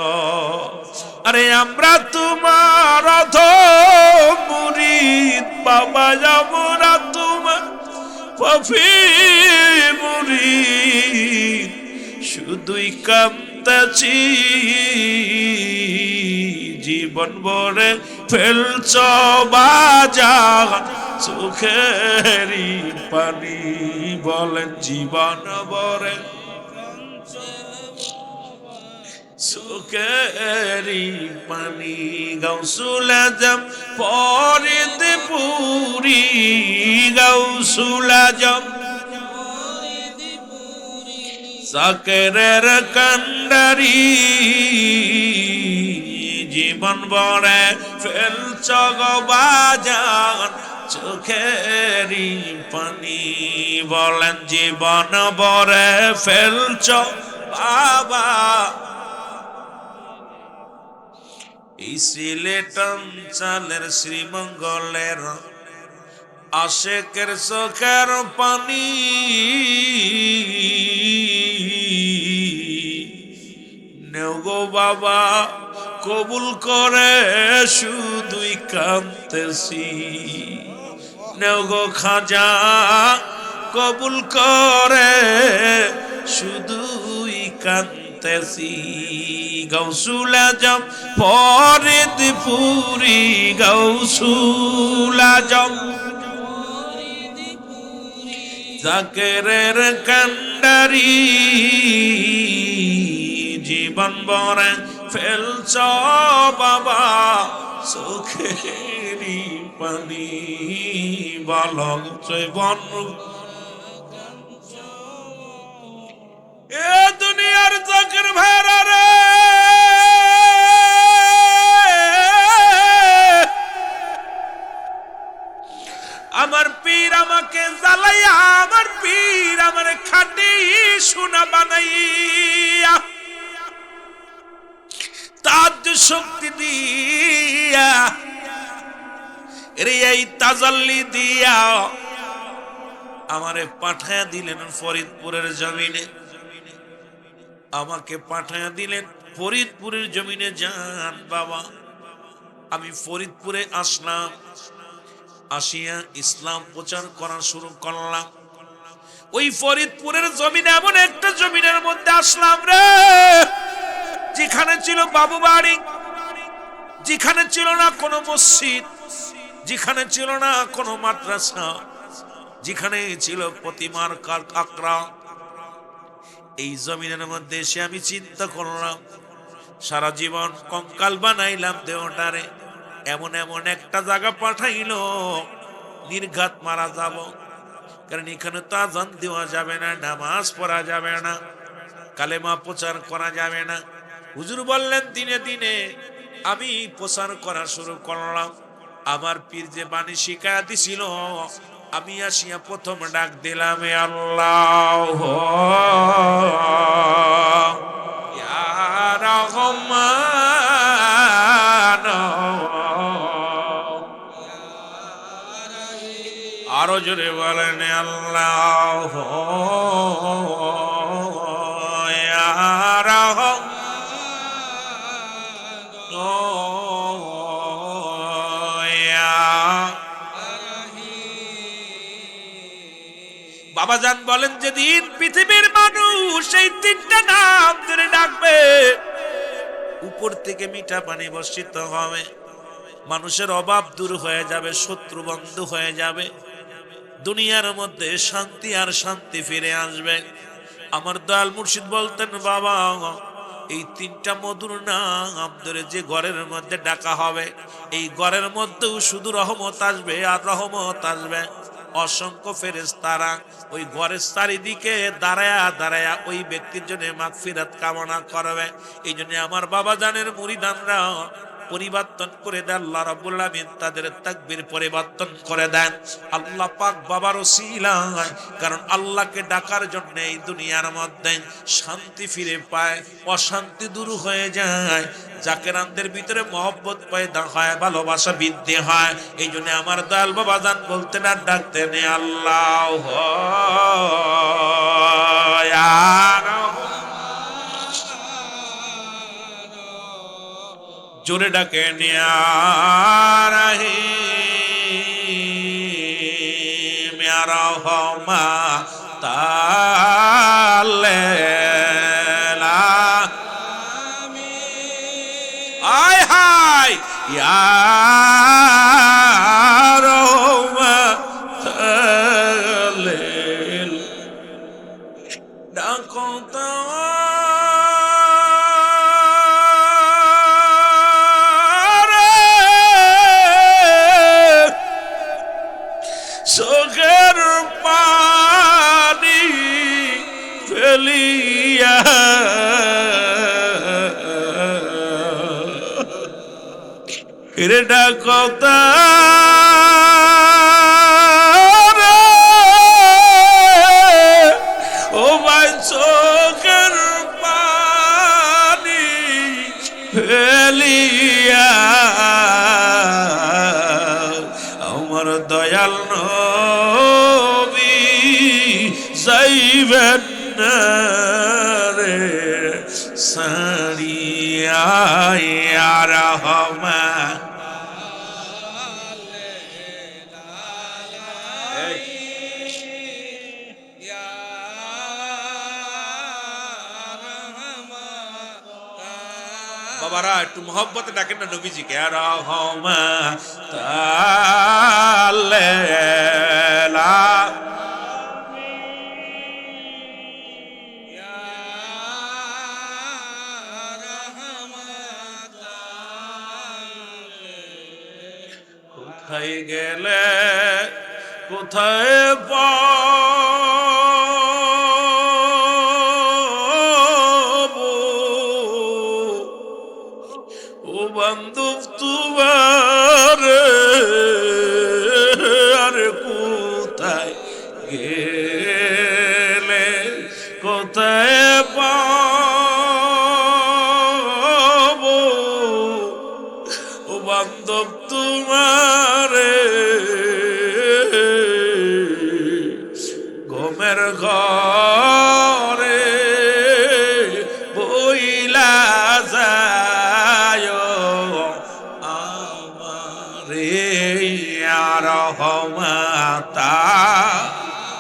আরে আমরা তোমার অধম মুরিদ বাবা, আমরা তোমার পাপী মুরিদ, শুধুই কামতাছি জীবন ভরে ফেলছ বাজার চোখেরই পানি। বলেন জীবন ভরে চোখেরই পানি। গাউসুল আজম ফরিদ পুরি, গাউসুল আজম জাকেরের কান্ডারি, জীবন ভরে ফেলছ গো বাজার চোখেরই পানি। বলেন জীবন ভরে ফেলছ বাবা। এই সিলেট অঞ্চলের শ্রীমঙ্গলের আশেকের চোখের পানি, নেও গো বাবা কবুল করে, শুধুই কাঁদতেছি। নেও গো খাজা কবুল করে, শুধুই কাঁদতেছি। গাউসুল আজম ফরিদ পুরি, গাউসুল আজম জাকেরের কান্ডারি, জীবন ভরে ফেলছ বাবা চোখেরই পানি। বালক জীবন এ দুনিয়ার জাকের ভাইরা রে, আমার পীর আমাকে জ্বালাইয়া, আমার পীর আমার খাটি সোনা বানাইয়া, তার শক্তি দিয়া রে এই তাজাল্লি দিয়া আমারে পাঠায়া দিলেন ফরিদপুরের জমিনে। আমাকে পাঠায়া দিলেন ফরিদপুরের জমিনে। যান বাবা, আমি ফরিদপুরে আসলাম, আসিয়া ইসলাম প্রচার করা শুরু করলাম। ওই ফরিদপুরের জমিনে এমন একটা জমিনের মধ্যে আসলাম রে, যেখানে ছিল বাবু বাড়ি, যেখানে ছিল না কোনো মসজিদ, যেখানে ছিল না কোনো মাদ্রাসা, যেখানে ছিল প্রতিমার আঁকড়া। এই জমিনের মধ্যে এসে আমি চিন্তা করলাম, সারা জীবন কঙ্কাল বানাইলাম দেহটারে, এমন এমন একটা জায়গা পাঠাইলো নির্ঘাত মারা যাব। কারণ এখানে তো আযান দেওয়া যাবে না, নামাজ পড়া যাবে না, কালেমা প্রচার করা যাবে না। হুজুর বললেন দিনে দিনে আমি প্রচার করা শুরু করলাম। আমার পীর যে বাণী শিখায়া দিছিল, আমি আসিয়া প্রথম ডাক দিলাম আল্লাহ ইয়া রহমান, আরো জোরে বলেন আল্লাহ ইয়া রহমান, ইয়া বাবাজান বলেন যেদিন পৃথিবীর মানুষ এই তিনটা নাম ধরে ডাকবে, উপর থেকে মিঠা পানি বর্ষিত হবে, মানুষের অভাব দূর হয়ে যাবে, শত্রু বন্ধ হয়ে যাবে, দুনিয়ার মধ্যে শান্তি আর শান্তি ফিরে আসবে। আমার দয়াল মুর্শিদ বলতেন, বাবা এই তিনটা মধুর নাম ধরে যে ঘরের মধ্যে ডাকা হবে, এই ঘরের মধ্যেও শুধু রহমত আসবে আর রহমত আসবে। অসংখ্য ফেরেশতারা ওই ঘরের চারিদিকে দাঁড়ায়া দাঁড়ায়া ওই ব্যক্তির জন্য মাগফিরাত কামনা করবে। এই জন্য আমার বাবা জানের মুরিদানরা পরিবর্তন করে দেন, আল্লাহ রাব্বুল আমিন তাদের তাকবীর পরিবর্তন করে দেন আল্লাহ পাক বাবার ওসিলায়। কারণ আল্লাহকে ডাকার জন্য এই দুনিয়ার মধ্যে শান্তি ফিরে পায়, অশান্তি দূর হয়ে যায়, জাকেরানদের ভিতরে মহব্বত পয়দা হয়, ভালোবাসা বৃদ্ধি হয়। এই জন্য আমার দয়াল বাবা জান বলতেন আর ডাকতেন, আল্লাহ জোরে ডাকে নিয়ারাহিম ইয়া রাহমাতাল্লিলা আয় হায় ইয়া রাহমাতাল্লিল ডাকো চোখের পানি ফেলিয়া রে ডাকো ও ভাই চোখের পানি ফেলিয়া আমার দয়াল নবী যাইবেন না রে সারিয়া ইয়া রাহমান বাবারা একটু মোহব্বতে ডাকেন না নবীজিকে, ইয়া রাহমাতাল্লিলা কোথায় গেলে কোথায় পাবো ও বান্ধব তোমার, আরে কোথায় গেলে কোথায় পাবো ও বান্ধব তোমার, ঘুমের ঘরে বইলা যায় আমারে ইয়া রাহমাতা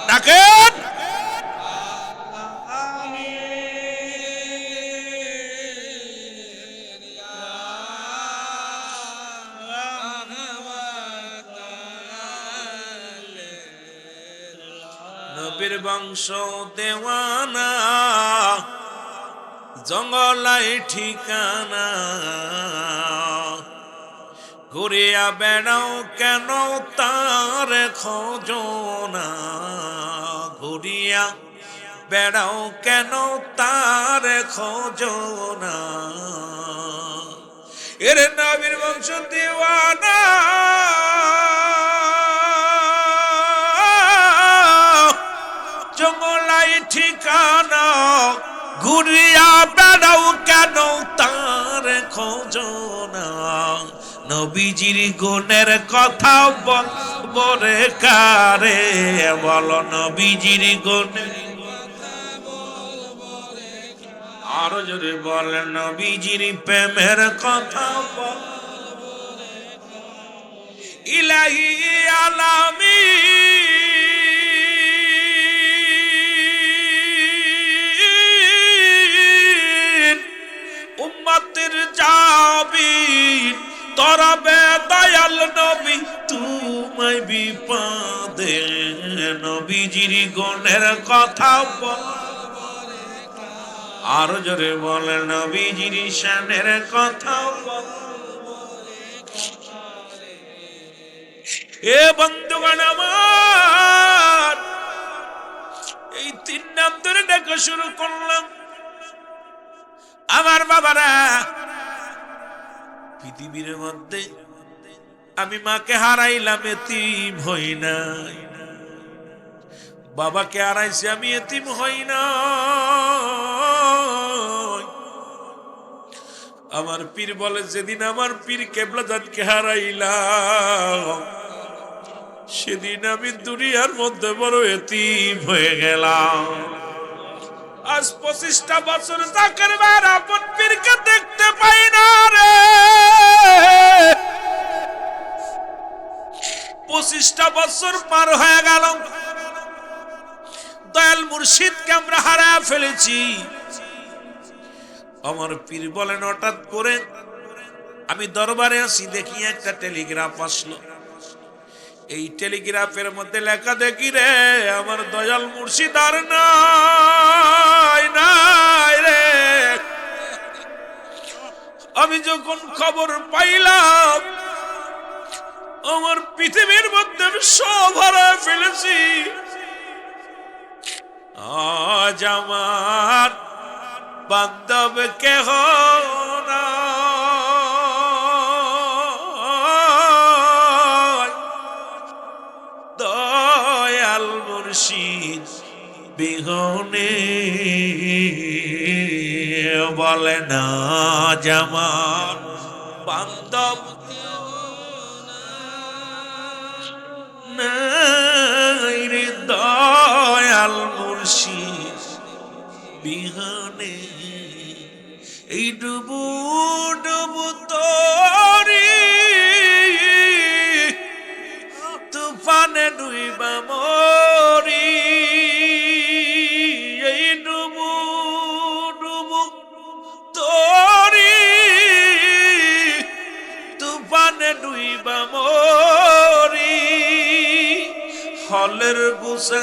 ডাকেন নবীর বংশ দেওয়ানা জঙ্গলাই ঠিকানা, ঘুরিয়া বেড়াও কেন তার খোঁজনা, ঘুরিয়া বেড়াও কেন তার খোঁজনা, এর নবীর বংশ দেওয়ানা জঙ্গলাই ঠিকানা, ঘুরিয়া বেড়াও কেন তার খোঁজনা, নবীজির গুণের কথা বলে কারে বলো, নবীজির গুণের আরো যদি বলে, নবীজির প্রেমের কথা ইলাহি আলামিন মধ্যে নবীজির গুণের কথা বল, আর জোরে বলে নবীজির শানের কথা বল। এ বন্ধুগণ আমার, এই 3 নাম ধরে ডাকা শুরু করলাম। আমার বাবারা, পৃথিবীর মধ্যে আমি মাকে হারাইলাম, এতিম হই নাই। বাবাকে হারাইছি, আমি এতিম হই না। আমার পীর বলে, যেদিন আমার পীর কেবলাজানকে হারাইলাম, সেদিন আমি দুনিয়ার মধ্যে বড় এতিম হয়ে গেলাম। আজ 25টা বছর চাকর বার আপন পীরকে দেখতে পাই না রে। 25টা বছর পার হয়ে গেল, দয়াল মুর্শিদকে আমরা হারায় ফেলেছি। আমার পীর বলেন, হঠাৎ করে আমি দরবারে আসি, দেখি একটা টেলিগ্রাফ আসলো। এই টেলিগ্রাফের মধ্যে লেখা দেখি রে, আমার দয়াল মুর্শিদ আর নাই নাই রে। আমি যখন খবর পাইলাম, আমার পৃথিবীর মধ্যে আমি সব হারায় ফেলেছি। আজ আমার বান্ধব কেহ নাই, দয়াল মুর্শিদ বিহনে বলে না আমার বান্ধব নাই রে। দয়াল মুর্শিদ বিহনে এই ডুবু ডুবু তরি তুফানে ডুইবা মরি। এই ডুবু ডুবু তরি তুফানে ডুইবা মরি। হলের গুসা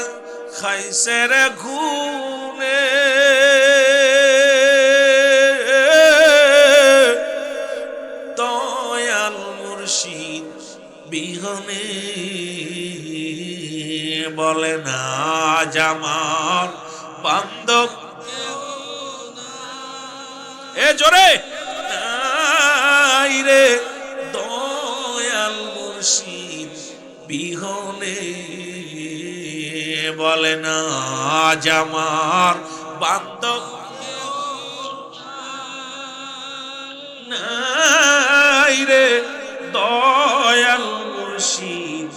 খাইছে রে ঘুমে, দয়াল মুর্শিদ বিহনে বলে না আমার বান্ধব। এ জোরে নাই রে, দয়াল মুর্শিদ বিহনে বলে না আমার বান্ধব নাই রে। দয়াল মুর্শিদ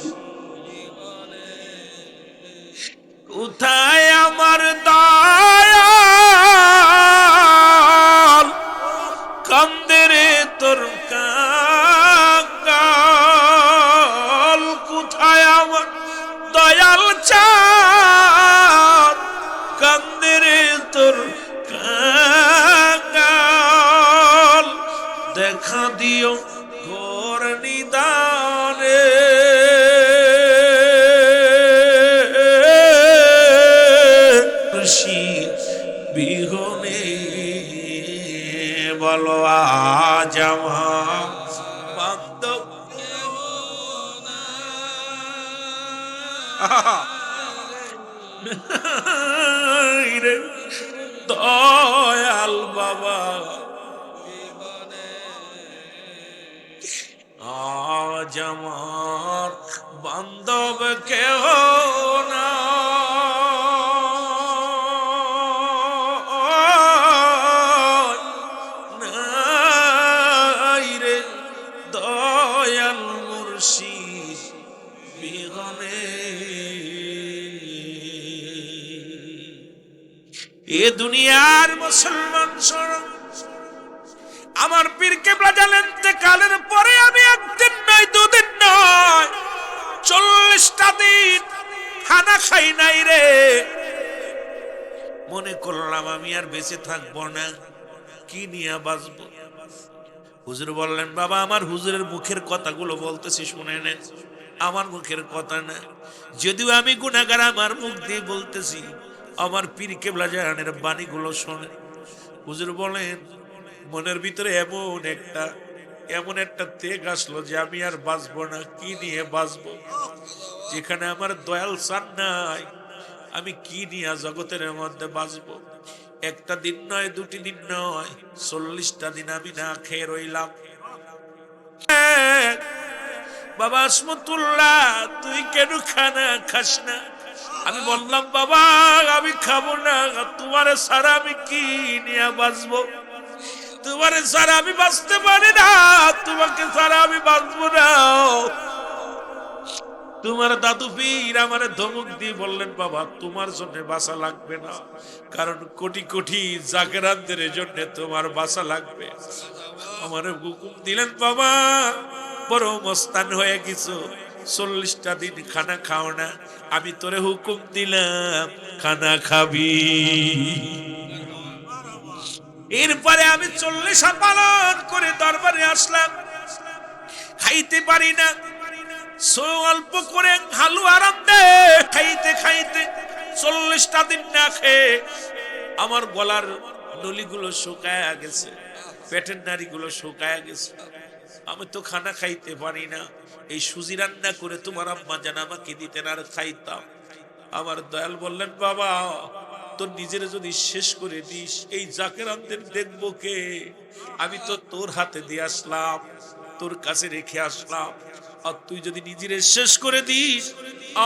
কোথায় আমার দয়াল, কান্দে রে তোর কাল। কোথায় আমার দয়াল চাঁদ, কান্দে রে তোর কাল। দেখা দিও ঘোর নিদানে, মুর্শিদ বিহনে বলো আজ আমার বান্ধব রে। দয়াল বাবা আজ আমার বান্ধব কেহ নাই রে। দয়াল মুর্শিদ বিহনে এ দুনিয়ার মুসলমান সরম। আমার পীর কেবলা জানেন ইন্তেকালের পরে আমি একদিন নয়, দুদিন নয়, 40টা দিন খানা খাই নাই রে। মনে করলাম আমি আর বেঁচে থাকবো না, কি নিয়ে বাঁচবো। হুজুর বললেন, বাবা আমার হুজুরের মুখের কথাগুলো বলতেছি শুনে নেন। আমার মুখের কথা না, যদিও আমি গুনাহগার, আমার মুখ দিয়ে বলতেছি, আমার পীর কেবলা জাহানের বাণীগুলো শোনে। হুজুর বলেন মনের ভিতরে এমন একটা তেগ আসলো যে আমি আর বাঁচবো না। কি নিয়ে বাঁচবো? যেখানে আমার দয়াল চান নাই, আমি কি নিয়ে জগতের মধ্যে বাঁচবো? একটা দিন নয়, দুটি দিন নয়, 40টা দিন আমি না খেয়ে রইলাম। বাবা আসমতুল্লাহ, তুই কেন খানা খাস না? আমি বললাম বাবা আমি খাবো না, তোমারে ছাড়া আমি কি নিয়ে বাঁচবো? তোমারে ছাড়া আমি বাঁচতে পারি না, তোমাকে ছাড়া আমি বাঁচবো না। তোমার দাদু পীর আমারে ধমক দিয়ে বললেন বাবা তোমার জন্য বাঁচা লাগবে না, কারণ কোটি কোটি জাকেরানদের জন্য তোমার বাঁচা লাগবে। আমারে হুকুম দিলেন বাবা বড় মস্তান হয়ে গেছো, 40টা দিন খানা খাও না, আমি তোরে হুকুম দিলাম খানা খাবি। এরপরে আমি 40 পালন করে দরবারে আসলাম, খাইতে পারি না, অল্প করে হালু আরাম দে, খাইতে খাইতে 40টা দিন না খেয়ে আমার গলার নলিগুলো শুকায়া গেছে, পেটের নাড়িগুলো শুকায়া গেছে। আমি তো খানা খাইতে পারি না, এই সুজি রান্না করে তোমার আম্মা জান আমাকে দিতেন আর খাইতাম। আমার দয়াল বললেন বাবা তোর নিজের যদি শেষ করে দিস এই জাকেরানদের দেখবো কে? আমি তো তোর হাতে দিয়ে আসলাম, তোর কাছে রেখে আসলাম, আর তুই যদি নিজের শেষ করে দিস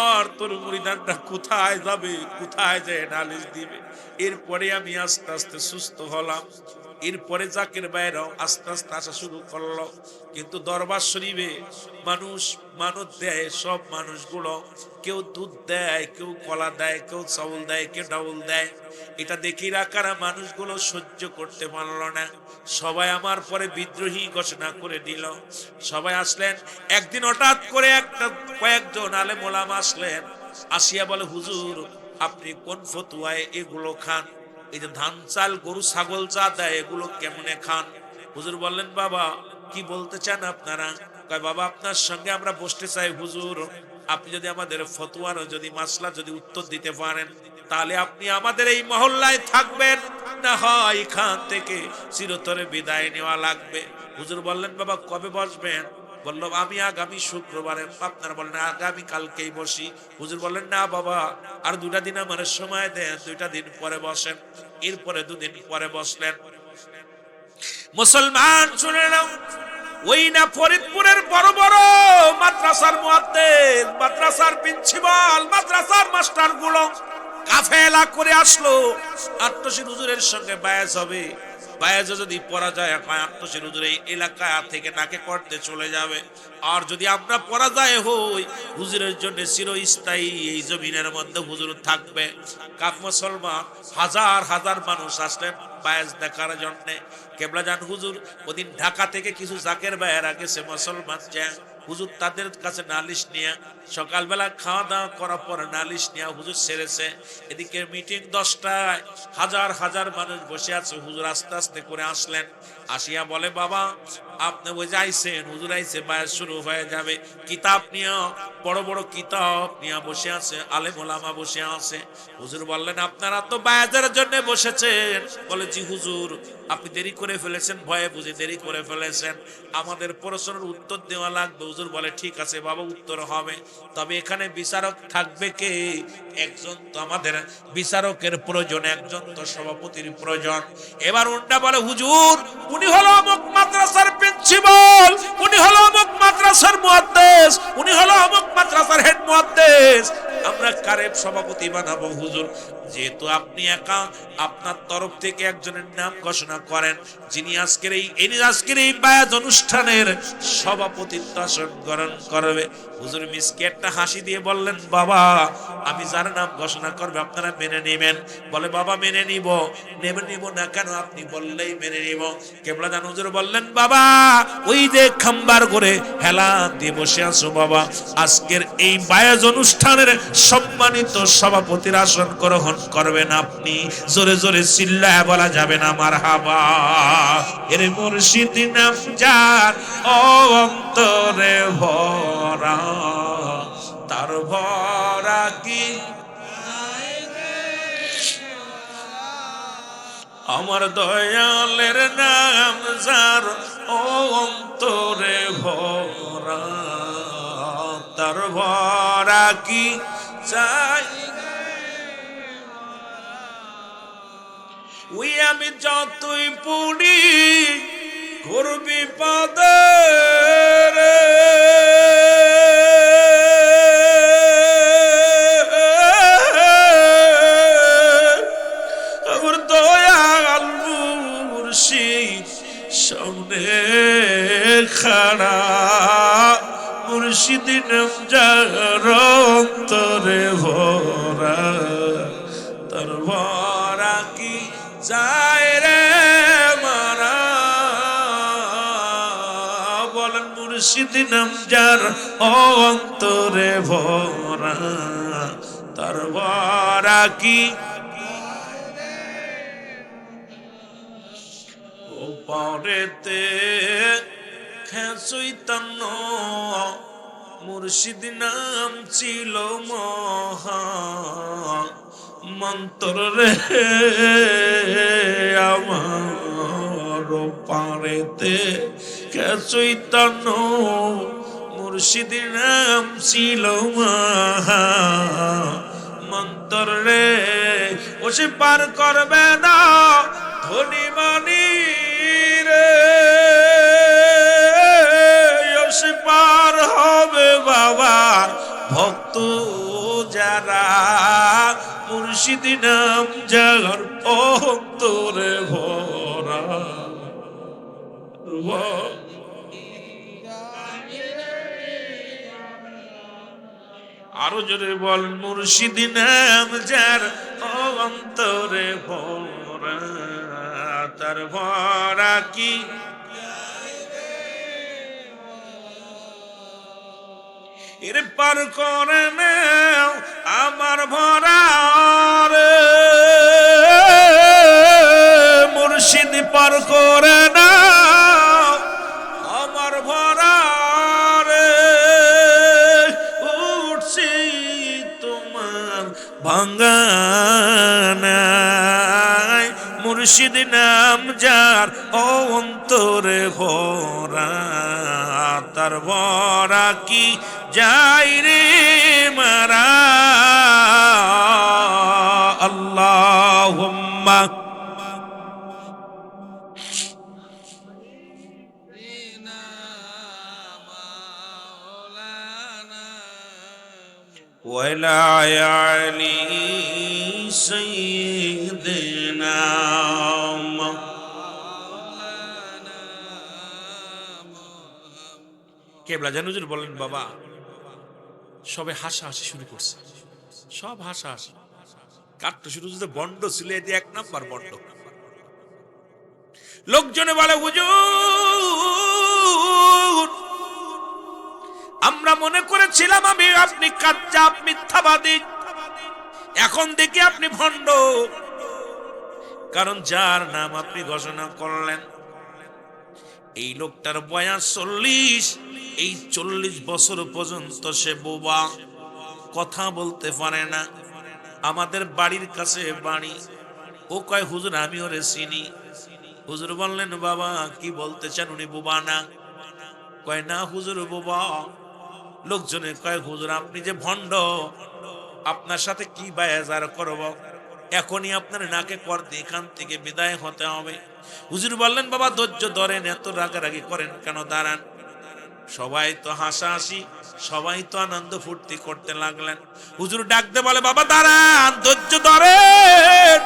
আর তোর মুরিদানরা কোথায় যাবে, কোথায় যায় নালিশ দিবে? এরপরে আমি আস্তে আস্তে সুস্থ হলাম। এরপরে জাকের বাইরেও আস্তে আস্তে আসা শুরু করলো। কিন্তু দরবার শরীফে মানুষ মানত দেয়, সব মানুষগুলো কেউ দুধ দেয়, কেউ কলা দেয়, কেউ চাউল দেয়, কেউ ডাউল দেয়। এটা দেখি রাখারা মানুষগুলো সহ্য করতে পারলো না, সবাই আমার পরে বিদ্রোহী ঘোষণা করে দিল। সবাই আসলেন। একদিন হঠাৎ করে কয়েকজন আলেম ওলামা আসলেন, আসিয়া বলে হুজুর আপনি কোন ফতুয়ায় এগুলো খান? এই যে ধান চাল গরু ছাগল চা দেয় এগুলো কেমনে খান? হুজুর বললেন বাবা কি বলতে চান আপনারা? কয় বাবা আপনার সঙ্গে আমরা বসতে চাই হুজুর, আপনি যদি আমাদের ফতোয়ার যদি মাসলা যদি উত্তর দিতে পারেন তাহলে আপনি আমাদের এই মহল্লায় থাকবেন, না হয় এখান থেকে চিরতরে বিদায় নেওয়া লাগবে। হুজুর বললেন বাবা কবে বসবেন? বললাম আমি আগামী শুক্রবারে। আপনারা বললেন আগামী কালকেই বসি। হুজুর বললেন না বাবা আর 2টা দিন আমার সময় দেন, 2টা দিন পরে বসেন। এরপরে 2 দিন পরে বসলেন। মুসলমান শুনে নাও, ওই না ফরিদপুরের বড় বড় মাদ্রাসার মুয়াদ্দিস, মাদ্রাসার প্রিন্সিপাল, মাদ্রাসার মাস্টার গুলো কাফেলা করে আসলো। আত্মশীর হুজুরের সঙ্গে বায়াত হবে, বায়াত যদি পড়া যায় আত্মশীর হুজুর এই এলাকা থেকে নাকে করতে চলে যাবে। আর যদি আমরা পরাজয় হই হুজুরের জন্য চিরস্থায়ী এই জমিনের মধ্যে হুজুর থাকবে। কাফ মুসলমান হাজার হাজার মানুষ আসলেন বায়াত দেখার জন্য। কেবলা জান হুজুর ওদিন ঢাকা থেকে কিছু জাকের ভাইয়েরা গেছে মুসলমান যায়, হুজুর তাদের কাছে নালিশ নিয়ে সকালবেলা খাওয়া দাওয়া করার পর নালিশ নিয়ে হুজুর ছেড়েছে। এদিকে মিটিং 10টায়, হাজার হাজার মানুষ বসে আছে। হুজুর আস্তে আস্তে করে আসলেন, আসিয়া বলে বাবা আপনি ওই যাইছেন, হুজুর আইছে বায়াত শুরু হয়ে যাবে। কিতাব নিয়ে বড় বড় কিতাব নিয়ে বসে আছে, আলেম ওলামা বসে আছে। হুজুর বললেন আপনারা তো বায়াতের জন্য বসেছেন। বলে জি হুজুর আপনি দেরি করে ফেলেছেন, ভয়ে বুঝে দেরি করে ফেলেছেন, আমাদের প্রশ্নের উত্তর দেওয়া লাগবে। হুজুর বলে ঠিক আছে বাবা উত্তর হবে, তবে এখানে বিচারক থাকবে কে? একজন তো আমাদের বিচারকের প্রয়োজন, একজন তো সভাপতির প্রয়োজন। এবার উল্টা বলে হুজুর উনি হলো অমুক মাদ্রাসার প্রিন্সিপাল, উনি হলো অমুক মাদ্রাসার মুয়াদ্দিস, উনি হলো অমুক মাদ্রাসার হেড মুয়াদ্দিস, আমরা কারে সভাপতি বানাবো? হুজুর যেহেতু আপনি একা, আপনার তরফ থেকে একজনের নাম ঘোষণা করেন যিনি আজকের এই বায়াত অনুষ্ঠানের সভাপতিত্ব আসন গ্রহণ করবে। হুজুর মিসকে একটা হাসি দিয়ে বললেন বাবা আমি যার নাম ঘোষণা করবে আপনারা মেনে নেবেন? বলে বাবা মেনে নিব। নিব না কেন? আপনি বললেই মেনে নিব। কেবলা জান হুজুর বললেন বাবা ওই যে খাম্বার করে হেলা দিয়ে বসে আছো বাবা, আজকের এই বায়াত অনুষ্ঠানের সম্মানিত সভাপতির আসন গ্রহণ করবেন আপনি। জোরে জোরে চিল্লায় বলা যাবে না মারহাবা। এর মুর্শিদ নাম যার অন্তরে ভরা, তার ভরা কি আমার দয়ালের নাম যার অন্তরে ভরা তার ভরা কি চাই ওই আমি যতই পুরি করবি পাদে আমার দয়াল মুর্শিদ সামনে খাড়া মুর্শিদ নাম যার অন্তরে ভরা তার ভরা কি যায় রে মারা বলেন মুর্শিদ নাম যার অন্তরে ভরা তার ভরা কি ও পরেতে খেসইতান্ন মুর্শিদ নাম ছিল মহা মন্তর রে আমার পারেতে চৈতন্য মুর্শিদ নাম ছিল মহা মন্তর রে ও সে পার করবে না ধনী মানি রে ও সে পার হবে বাবা ভক্ত যারা মুর্শিদ নাম যার অন্তরে ভরা আরো জোরে বল মুর্শিদ নাম যার অন্তরে ভরা তার ভরা কি এর পার করে নাও আমার ভরা রে মুর্শিদ পার করে নাও আমার ভরা রে উঠছি তোমার ভাঙ্গানায় মুর্শিদ নাম যার অন্তরে ভরা তার ভরা কি যাই রে মারা আল্লাহুম্মা ওয়ালা আলি সাইয়্যিদিনা কেবলা জানুজুর বলেন বাবা সবে হাসাহাসি শুরু করছে সব হাসাহাসি কাটতে শুরু করতে বন্ড ছিল এটি এক নাম্বার বন্ড লোকজনে বলে হুজুর আমরা মনে করেছিলাম আপনি কাজ্জাব মিথ্যাবাদী এখন দেখি আপনি ভণ্ড কারণ যার নাম আপনি ঘোষণা করলেন এই লোকটার বয়স 40 এই 40 বছর পর্যন্ত সে বোবা কথা বলতে পারে না আমাদের বাড়ির কাছে বাড়ি ও কয় হুজুর আমি ওরে চিনি হুজুর বললেন বাবা কি বলতে চান উনি বোবা না কয় না হুজুর বোবা লোকজনে কয় হুজুর আপনি যে ভণ্ড আপনার সাথে কি বায়াজার করব এখনই আপনার নাকে কর দিয়ে এখান থেকে বিদায় হতে হবে হুজুর বললেন বাবা ধৈর্য ধরেন এত রাগারাগি করেন কেন দাঁড়ান সবাই তো হাসাহাসি সবাই তো আনন্দ ফুর্তি করতে লাগলেন হুজুর ডাকতে বলে বাবা দাঁড়ান ধৈর্য ধরেন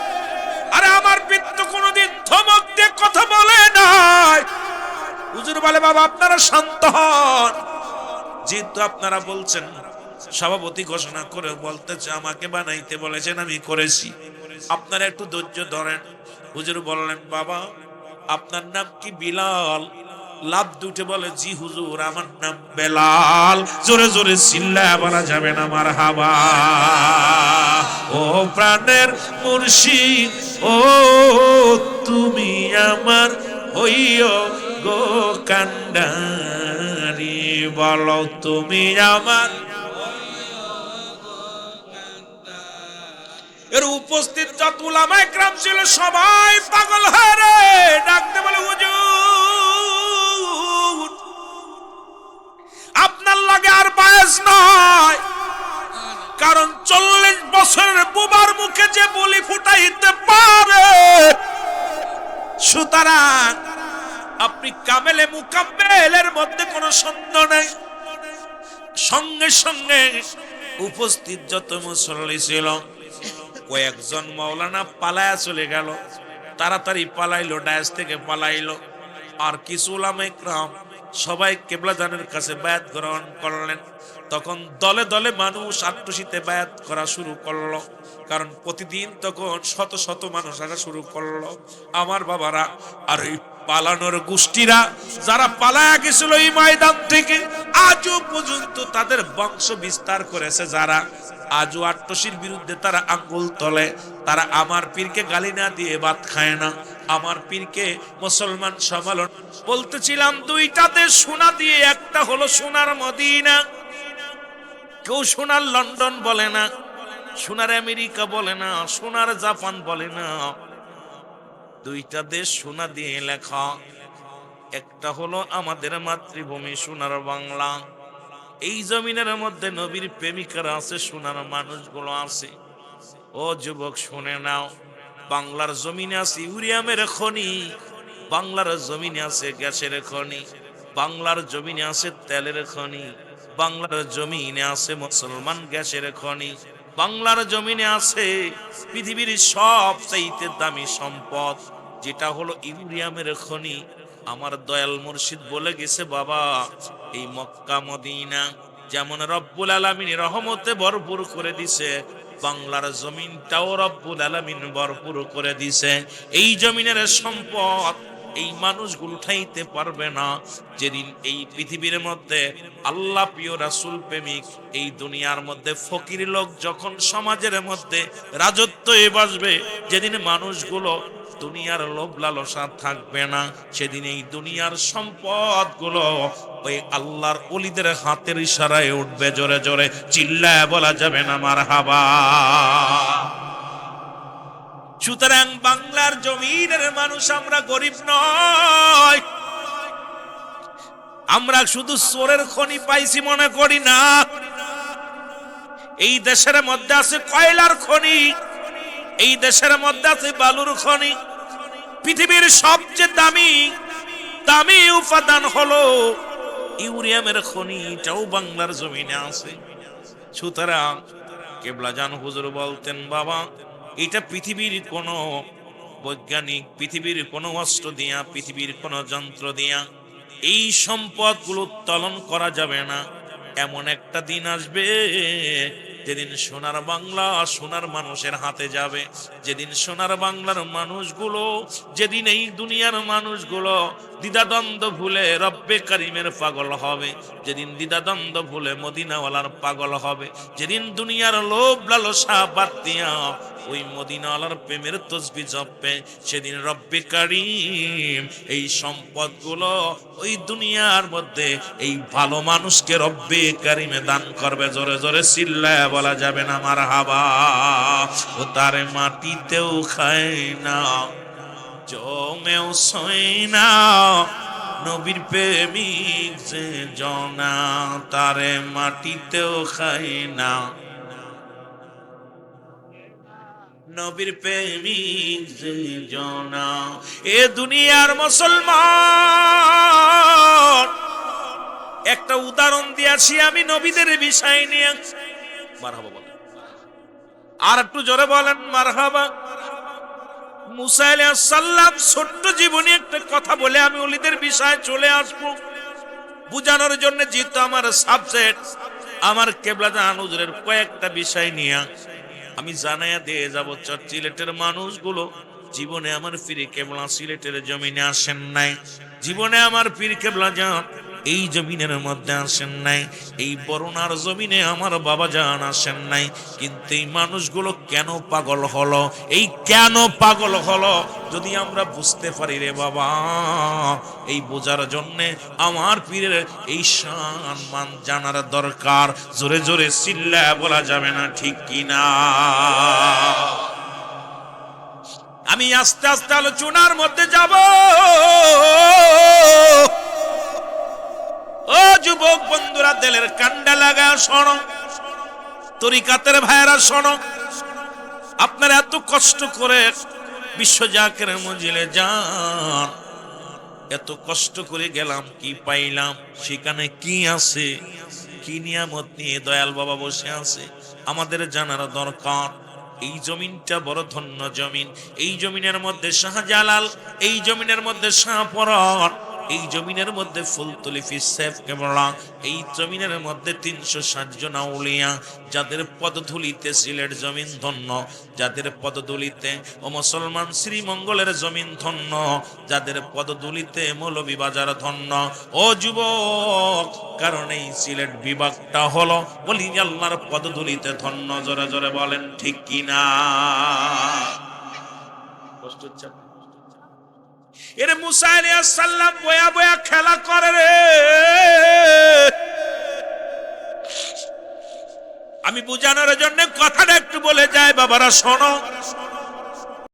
আরে আমার পিত্ত কোনোদিন ধমক দিয়ে কথা বলে নাই হুজুর বলে বাবা আপনারা শান্ত হন যেহেতু আপনারা বলছেন সভাপতি ঘোষণা করে বলতেছে আমাকে বানাইতে বলেছেন আমি করেছি আপনারা একটু ধৈর্য ধরেন হুজুর বললেন বাবা আপনার নাম কি বিলাল লাভ দুটে বলে জি হুজুর আমার নাম বেলাল জোরে জোরে চিল্লায়া বলা যাবে না মারহাবা ও প্রাণের মুর্শিদ ও তুমি আমার হইও গো কান্ডারি, বলো তুমি আমার। এর উপস্থিত যত উলামা ইকরাম ছিল সবাই পাগল হয়ে রে ডাকতে বলে, হুজুর আপনার লাগে আর বায়াস নয়, কারণ 40 বছরের বুবার মুখে যে বলি ফুটাইতে পারে, সুতরাং আপনি কামেলে মুকাম্মেলের মধ্যে কোনো সন্দেহ নেই। সঙ্গে সঙ্গে উপস্থিত যত মুসল্লি ছিল কয়েকজন মাওলানা পালায়া চলে গেল, তাড়াতাড়ি পালাইলো, ডায়াস থেকে পালাইলো। আর কিছু উলামা ইকরাম সবাই কিবলাজানের কাছে বায়াত গ্রহণ করলেন। তখন দলে দলে মানুষ আট্টুসিতে বায়াত করা শুরু করলো, কারণ প্রতিদিন তখন শত শত মানুষ আসা শুরু করলো। আমার বাবারা, আর এই পালানোর গোষ্ঠীরা যারা পালায়া গেছিল এই ময়দান থেকে, আজও পর্যন্ত তাদের বংশ বিস্তার করেছে যারা, আজও আট্টসির বিরুদ্ধে তারা আঙ্গুল তোলে। তারা আমার পীরকে গালি না দিয়ে ভাত খায় না, আমার পীরকে মুসলমান সমালোচনা। বলতেছিলাম দুইটা দেশ সোনা দিয়ে, একটা হলো সোনার মদিনা, কেউ সোনার লন্ডন বলে না, সোনার আমেরিকা বলে না, সোনার জাপান বলে না। দুইটা দেশ সোনা দিয়ে লেখা, একটা হলো আমাদের মাতৃভূমি সোনার বাংলা। এই জমিনের মধ্যে নবীর প্রেমিকারা আছে, সোনার মানুষগুলো আছে। ও যুবক শুনে নাও, বাংলার জমিনে আছে ইউরিয়ামের খনি, বাংলার জমিনে আছে গ্যাসের খনি, বাংলার জমিনে আছে তেলের খনি, বাংলার জমিনে আছে মুসলমান গ্যাসের খনি, বাংলার জমিনে আছে পৃথিবীর সবচাইতে দামি সম্পদ যেটা হলো ইউরিয়ামের খনি। আমার দয়াল মুর্শিদ বলে গেছে, বাবা এই মক্কা মদিনা যেমন রব্বুল আলামিন রহমতে ভরপুর করে দিছে, বাংলার জমিনটাও রব্বুল আলামিন ভরপুর করে দিছে। এই জমিনের সম্পদ এই মানুষগুলো উঠাইতে পারবে না। যেদিন এই পৃথিবীর মধ্যে আল্লাহ প্রিয় রাসূল প্রেমিক এই দুনিয়ার মধ্যে ফকির লোক যখন সমাজের মধ্যে রাজত্বে বসবে, যেদিন মানুষগুলো দুনিয়ার লোভ লালসা থাকবে না, সেদিন এই দুনিয়ার সম্পদ গুলো ওই আল্লাহর ওলিদের হাতের ইশারায় উঠবে। জোরে জোরে চিল্লায় বলা যাবে না মারহাবা। সুতরাং বাংলার জমিনের মানুষ আমরা গরিব নয়, আমরা শুধু চোরের খনি পাইছি মনে করি না। এই দেশের মধ্যে আছে কয়লার খনি, এই দেশের মধ্যে আছে বালুর খনি। পৃথিবীর সবচেয়ে দামি দামি উপাদান হলো ইউরিয়ামের খনি, এটাও বাংলার জমিনে আছে। সুতরাং কেবলাজান হুজুর বলতেন, বাবা এটা পৃথিবীর কোন বৈজ্ঞানিক, পৃথিবীর কোন অস্ত্র দিয়া, পৃথিবীর কোন যন্ত্র দিয়া এই সম্পদগুলো উত্তোলন করা যাবে না। এমন একটা দিন আসবে যেদিন সোনার বাংলা সোনার মানুষের হাতে যাবে, যেদিন সোনার বাংলার মানুষগুলো, যেদিন এই দুনিয়ার মানুষগুলো দ্বিধাদ্বন্দ্ব ভুলে রব্বে কারিমের পাগল হবে, যেদিন দ্বিধাদ্বন্দ্ব ভুলে মদিনাওয়ালার পাগল হবে, যেদিন দুনিয়ার লোভ লালসা বাদ দিয়া ওই মদিনাওয়ালার প্রেমের তসবিহ জপবে, সেদিন রব্বে কারিম এই সম্পদগুলো ওই দুনিয়ার মধ্যে এই ভালো মানুষকে রব্বে কারিমে দান করবে। জোরে জোরে চিল্লায় বলা যাবে না মারহাবা। ও তার মাটিতেও খায় না, জমেও সয় না, নবীর প্রেমিক যে জনা, তারে মাটিতেও খায় না, নবীর প্রেমিক যে জনা। এ দুনিয়ার মুসলমান, একটা উদাহরণ দিয়েছি আমি নবীদের বিষয় নিয়ে। মারহাবা বলেন, আর একটু জোরে বলেন মারহাবা। মুসা আলাইহিস সালাম ছোট্ট জীবনে একটা কথা বলে আমি ওলিদের বিষয়ে চলে আসবো বুঝানোর জন্য, যেহেতু আমার সাবজেক্ট আমার কেবলাজান হুজুরের কয়েকটা বিষয় নিয়ে আমি জানাইয়া দিয়ে যাব। সিলেটের মানুষগুলো জীবনে আমার পীর কেবলা সিলেটের জমিনে আসেন নাই, জীবনে আমার পীর কেবলাজান এই জমিনের মধ্যে আসেন নাই, এই বরুণার জমিনে আমার বাবা জান আসেন নাই। কিন্তু এই মানুষগুলো কেন পাগল হলো, এই কেন পাগল হলো যদি আমরা বুঝতে পারি রে বাবা, এই বোঝার জন্যে আমার পীরের এই শান মান জানার দরকার। জোরে জোরে চিল্লায়া বলা যাবে না, ঠিক কিনা? আমি আস্তে আস্তে আলোচনার মধ্যে যাব। ও যুবক বন্ধুরা, দিলের কান্ডা লাগা শোনো, তরিকাতের ভাইরা শোনো। আপনারা এত কষ্ট করে বিশ্ব জাকের মঞ্জিলে যান, এত কষ্ট করে গেলাম, কি পাইলাম? সেখানে কি আছে, কি নিয়ামত নিয়ে দয়াল বাবা বসে আছে, আমাদের জানার দরকার। এই জমিনটা বড় ধন্য জমিন। এই জমিনের মধ্যে শাহজালাল, এই জমিনের মধ্যে শাহপরাণ, এই জমিনের মধ্যে ফুলতলি ফিসেফ কেবলা, এই জমিনের মধ্যে 360 জন আউলিয়া, যাদের পদধূলিতে সিলেট জমিন ধন্য, যাদের পদধূলিতে ও মুসলমান শ্রীমঙ্গলের জমিন ধন্য, যাদের পদধূলিতে মৌলভীবাজার ধন্য। ও যুবক, কারণ এই সিলেট বিভাগটা হলো বলি আল্লাহর পদধূলিতে ধন্য। জোরে জোরে বলেন ঠিক কিনা? কষ্ট হচ্ছে? এর মুসা আলাইহিস সালাম বয়া বয়া খেলা করে রে। আমি বুঝানোর জন্য কথাটা একটু বলে যাই, বাবারা শোনো।